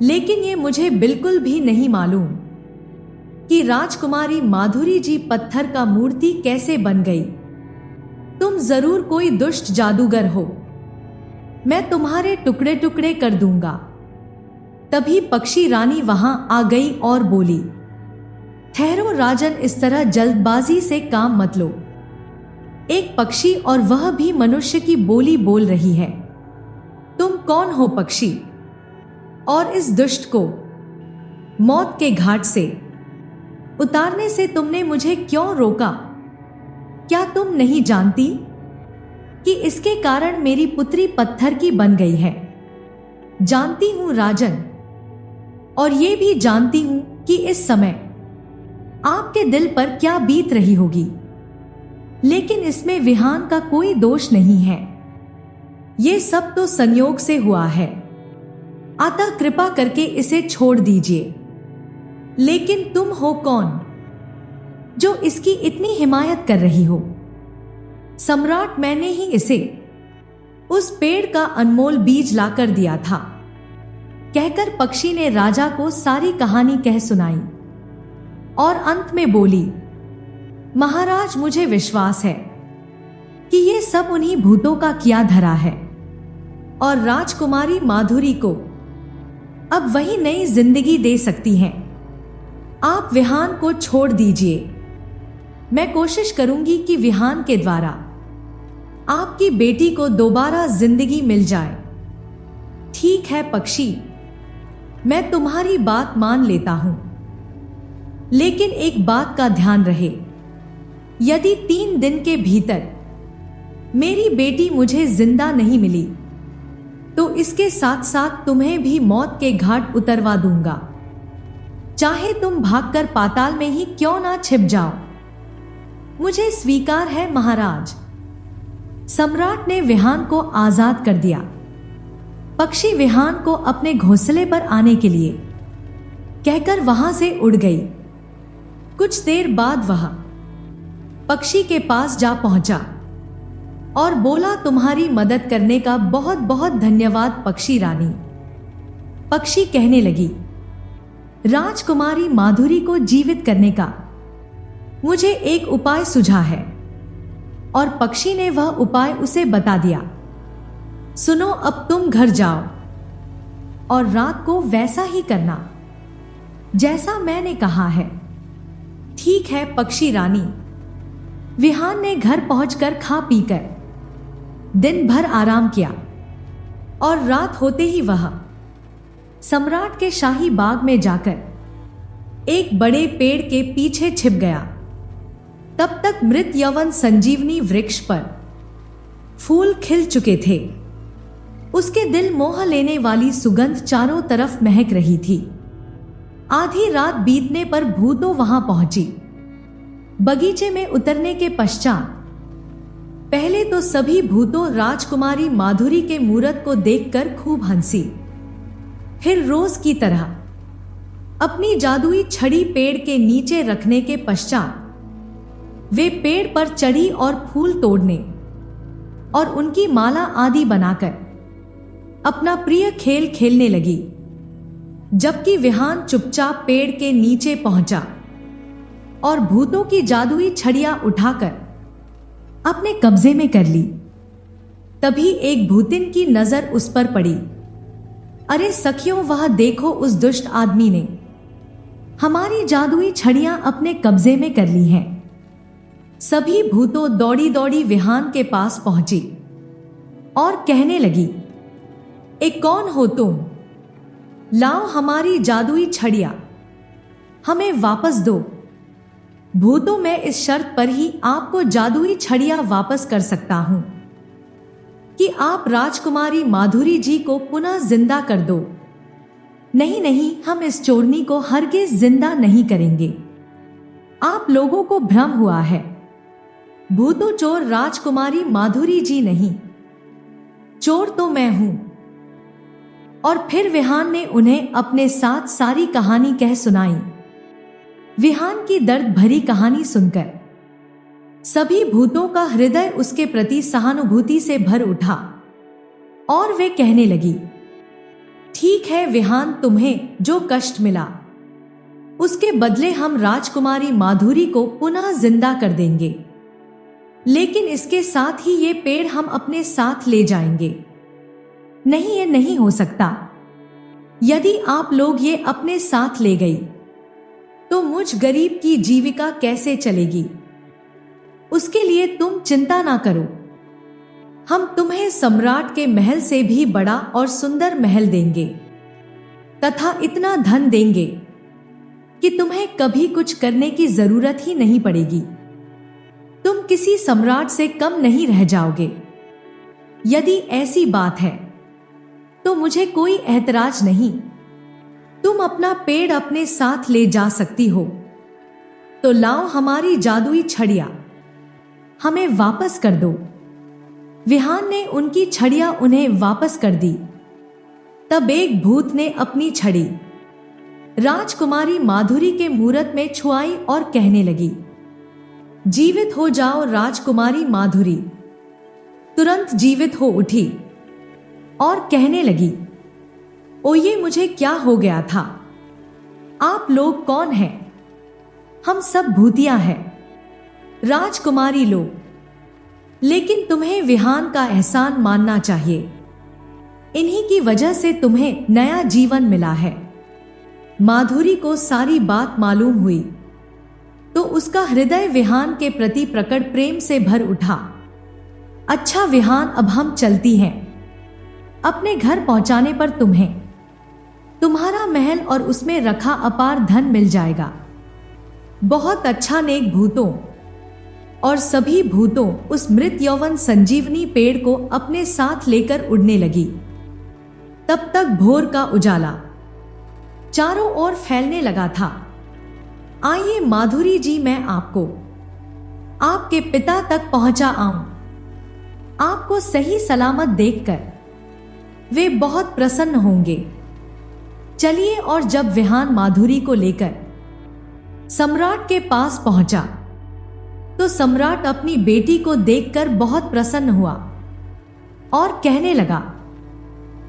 लेकिन ये मुझे बिल्कुल भी नहीं मालूम कि राजकुमारी माधुरी जी पत्थर का मूर्ति कैसे बन गई। तुम जरूर कोई दुष्ट जादूगर हो, मैं तुम्हारे टुकड़े टुकड़े कर दूंगा। तभी पक्षी रानी वहां आ गई और बोली, ठहरो राजन, इस तरह जल्दबाजी से काम मत लो। एक पक्षी और वह भी मनुष्य की बोली बोल रही है। तुम कौन हो पक्षी, और इस दुष्ट को मौत के घाट से उतारने से तुमने मुझे क्यों रोका? क्या तुम नहीं जानती कि इसके कारण मेरी पुत्री पत्थर की बन गई है? जानती हूं राजन, और ये भी जानती हूं कि इस समय आपके दिल पर क्या बीत रही होगी, लेकिन इसमें विहान का कोई दोष नहीं है। ये सब तो संयोग से हुआ है, अतः कृपा करके इसे छोड़ दीजिए। लेकिन तुम हो कौन जो इसकी इतनी हिमायत कर रही हो? सम्राट, मैंने ही इसे उस पेड़ का अनमोल बीज लाकर दिया था, कहकर पक्षी ने राजा को सारी कहानी कह सुनाई और अंत में बोली, महाराज, मुझे विश्वास है कि ये सब उन्हीं भूतों का किया धरा है और राजकुमारी माधुरी को अब वही नई जिंदगी दे सकती हैं। आप विहान को छोड़ दीजिए। मैं कोशिश करूंगी कि विहान के द्वारा आपकी बेटी को दोबारा जिंदगी मिल जाए। ठीक है पक्षी, मैं तुम्हारी बात मान लेता हूं, लेकिन एक बात का ध्यान रहे, यदि 3 दिन के भीतर मेरी बेटी मुझे जिंदा नहीं मिली तो इसके साथ साथ तुम्हें भी मौत के घाट उतरवा दूंगा, चाहे तुम भागकर पाताल में ही क्यों ना छिप जाओ। मुझे स्वीकार है महाराज। सम्राट ने विहान को आजाद कर दिया। पक्षी विहान को अपने घोंसले पर आने के लिए कहकर वहां से उड़ गई। कुछ देर बाद वह पक्षी के पास जा पहुंचा और बोला, तुम्हारी मदद करने का बहुत बहुत धन्यवाद पक्षी रानी। पक्षी कहने लगी, राजकुमारी माधुरी को जीवित करने का मुझे एक उपाय सूझा है। और पक्षी ने वह उपाय उसे बता दिया। सुनो, अब तुम घर जाओ और रात को वैसा ही करना जैसा मैंने कहा है। ठीक है पक्षी रानी। विहान ने घर पहुंचकर खा पीकर दिन भर आराम किया और रात होते ही वह सम्राट के शाही बाग में जाकर एक बड़े पेड़ के पीछे छिप गया। तब तक मृत यवन संजीवनी वृक्ष पर फूल खिल चुके थे। उसके दिल मोह लेने वाली सुगंध चारों तरफ महक रही थी। आधी रात बीतने पर भूतो वहां पहुंची। बगीचे में उतरने के पश्चात पहले तो सभी भूतों राजकुमारी माधुरी के मूरत को देखकर खूब हंसी। फिर रोज की तरह अपनी जादुई छड़ी पेड़ के नीचे रखने के पश्चात वे पेड़ पर चढ़ी और फूल तोड़ने और उनकी माला आदि बनाकर अपना प्रिय खेल खेलने लगी, जबकि विहान चुपचाप पेड़ के नीचे पहुंचा और भूतों की जादुई छड़ियां उठाकर अपने कब्जे में कर ली। तभी एक भूतिन की नजर उस पर पड़ी। अरे सखियों, वह देखो, उस दुष्ट आदमी ने हमारी जादुई छड़ियां अपने कब्जे में कर ली हैं। सभी भूतों दौड़ी दौड़ी विहान के पास पहुंची और कहने लगी, एक कौन हो तुम? लाओ हमारी जादुई छड़ियां, हमें वापस दो। भूतों, मैं इस शर्त पर ही आपको जादुई छड़ियां वापस कर सकता हूं कि आप राजकुमारी माधुरी जी को पुनः जिंदा कर दो। नहीं नहीं, हम इस चोरनी को हरगिज जिंदा नहीं करेंगे। आप लोगों को भ्रम हुआ है। भूतो चोर राजकुमारी माधुरी जी नहीं, चोर तो मैं हूं। और फिर विहान ने उन्हें अपने साथ सारी कहानी कह सुनाई। विहान की दर्द भरी कहानी सुनकर सभी भूतों का हृदय उसके प्रति सहानुभूति से भर उठा और वे कहने लगी, ठीक है विहान, तुम्हें जो कष्ट मिला उसके बदले हम राजकुमारी माधुरी को पुनः जिंदा कर देंगे, लेकिन इसके साथ ही ये पेड़ हम अपने साथ ले जाएंगे। नहीं, ये नहीं हो सकता। यदि आप लोग ये अपने साथ ले गई तो मुझ गरीब की जीविका कैसे चलेगी? उसके लिए तुम चिंता ना करो, हम तुम्हें सम्राट के महल से भी बड़ा और सुंदर महल देंगे तथा इतना धन देंगे कि तुम्हें कभी कुछ करने की जरूरत ही नहीं पड़ेगी। तुम किसी सम्राट से कम नहीं रह जाओगे। यदि ऐसी बात है तो मुझे कोई ऐतराज नहीं। तुम अपना पेड़ अपने साथ ले जा सकती हो। तो लाओ हमारी जादुई छड़ियां, हमें वापस कर दो। विहान ने उनकी छड़ियां उन्हें वापस कर दी। तब एक भूत ने अपनी छड़ी राजकुमारी माधुरी के मूरत में छुआई और कहने लगी, जीवित हो जाओ राजकुमारी माधुरी। तुरंत जीवित हो उठी और कहने लगी, ओ ये मुझे क्या हो गया था? आप लोग कौन हैं? हम सब भूतिया हैं, राजकुमारी लोग। लेकिन तुम्हें विहान का एहसान मानना चाहिए। इन्हीं की वजह से तुम्हें नया जीवन मिला है। माधुरी को सारी बात मालूम हुई तो उसका हृदय विहान के प्रति प्रकट प्रेम से भर उठा। अच्छा विहान, अब हम चलती हैं। अपने घर पहुंचाने पर तुम्हें तुम्हारा महल और उसमें रखा अपार धन मिल जाएगा। बहुत अच्छा। नेक भूतों और सभी भूतों उस मृत यौवन संजीवनी पेड़ को अपने साथ लेकर उड़ने लगी। तब तक भोर का उजाला चारों ओर फैलने लगा था। आइए माधुरी जी, मैं आपको आपके पिता तक पहुंचा आऊं। आपको सही सलामत देखकर वे बहुत प्रसन्न होंगे। चलिए। और जब विहान माधुरी को लेकर सम्राट के पास पहुंचा तो सम्राट अपनी बेटी को देखकर बहुत प्रसन्न हुआ और कहने लगा,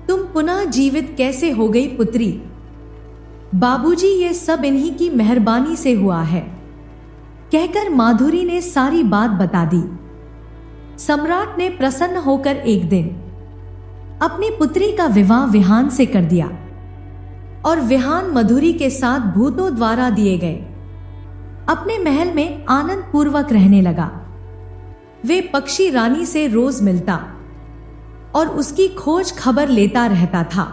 तुम पुनः जीवित कैसे हो गई पुत्री? बाबूजी, ये सब इन्हीं की मेहरबानी से हुआ है। कहकर माधुरी ने सारी बात बता दी। सम्राट ने प्रसन्न होकर एक दिन अपनी पुत्री का विवाह विहान से कर दिया और विहान माधुरी के साथ भूतों द्वारा दिए गए अपने महल में आनंद पूर्वक रहने लगा। वे पक्षी रानी से रोज मिलता और उसकी खोज खबर लेता रहता था।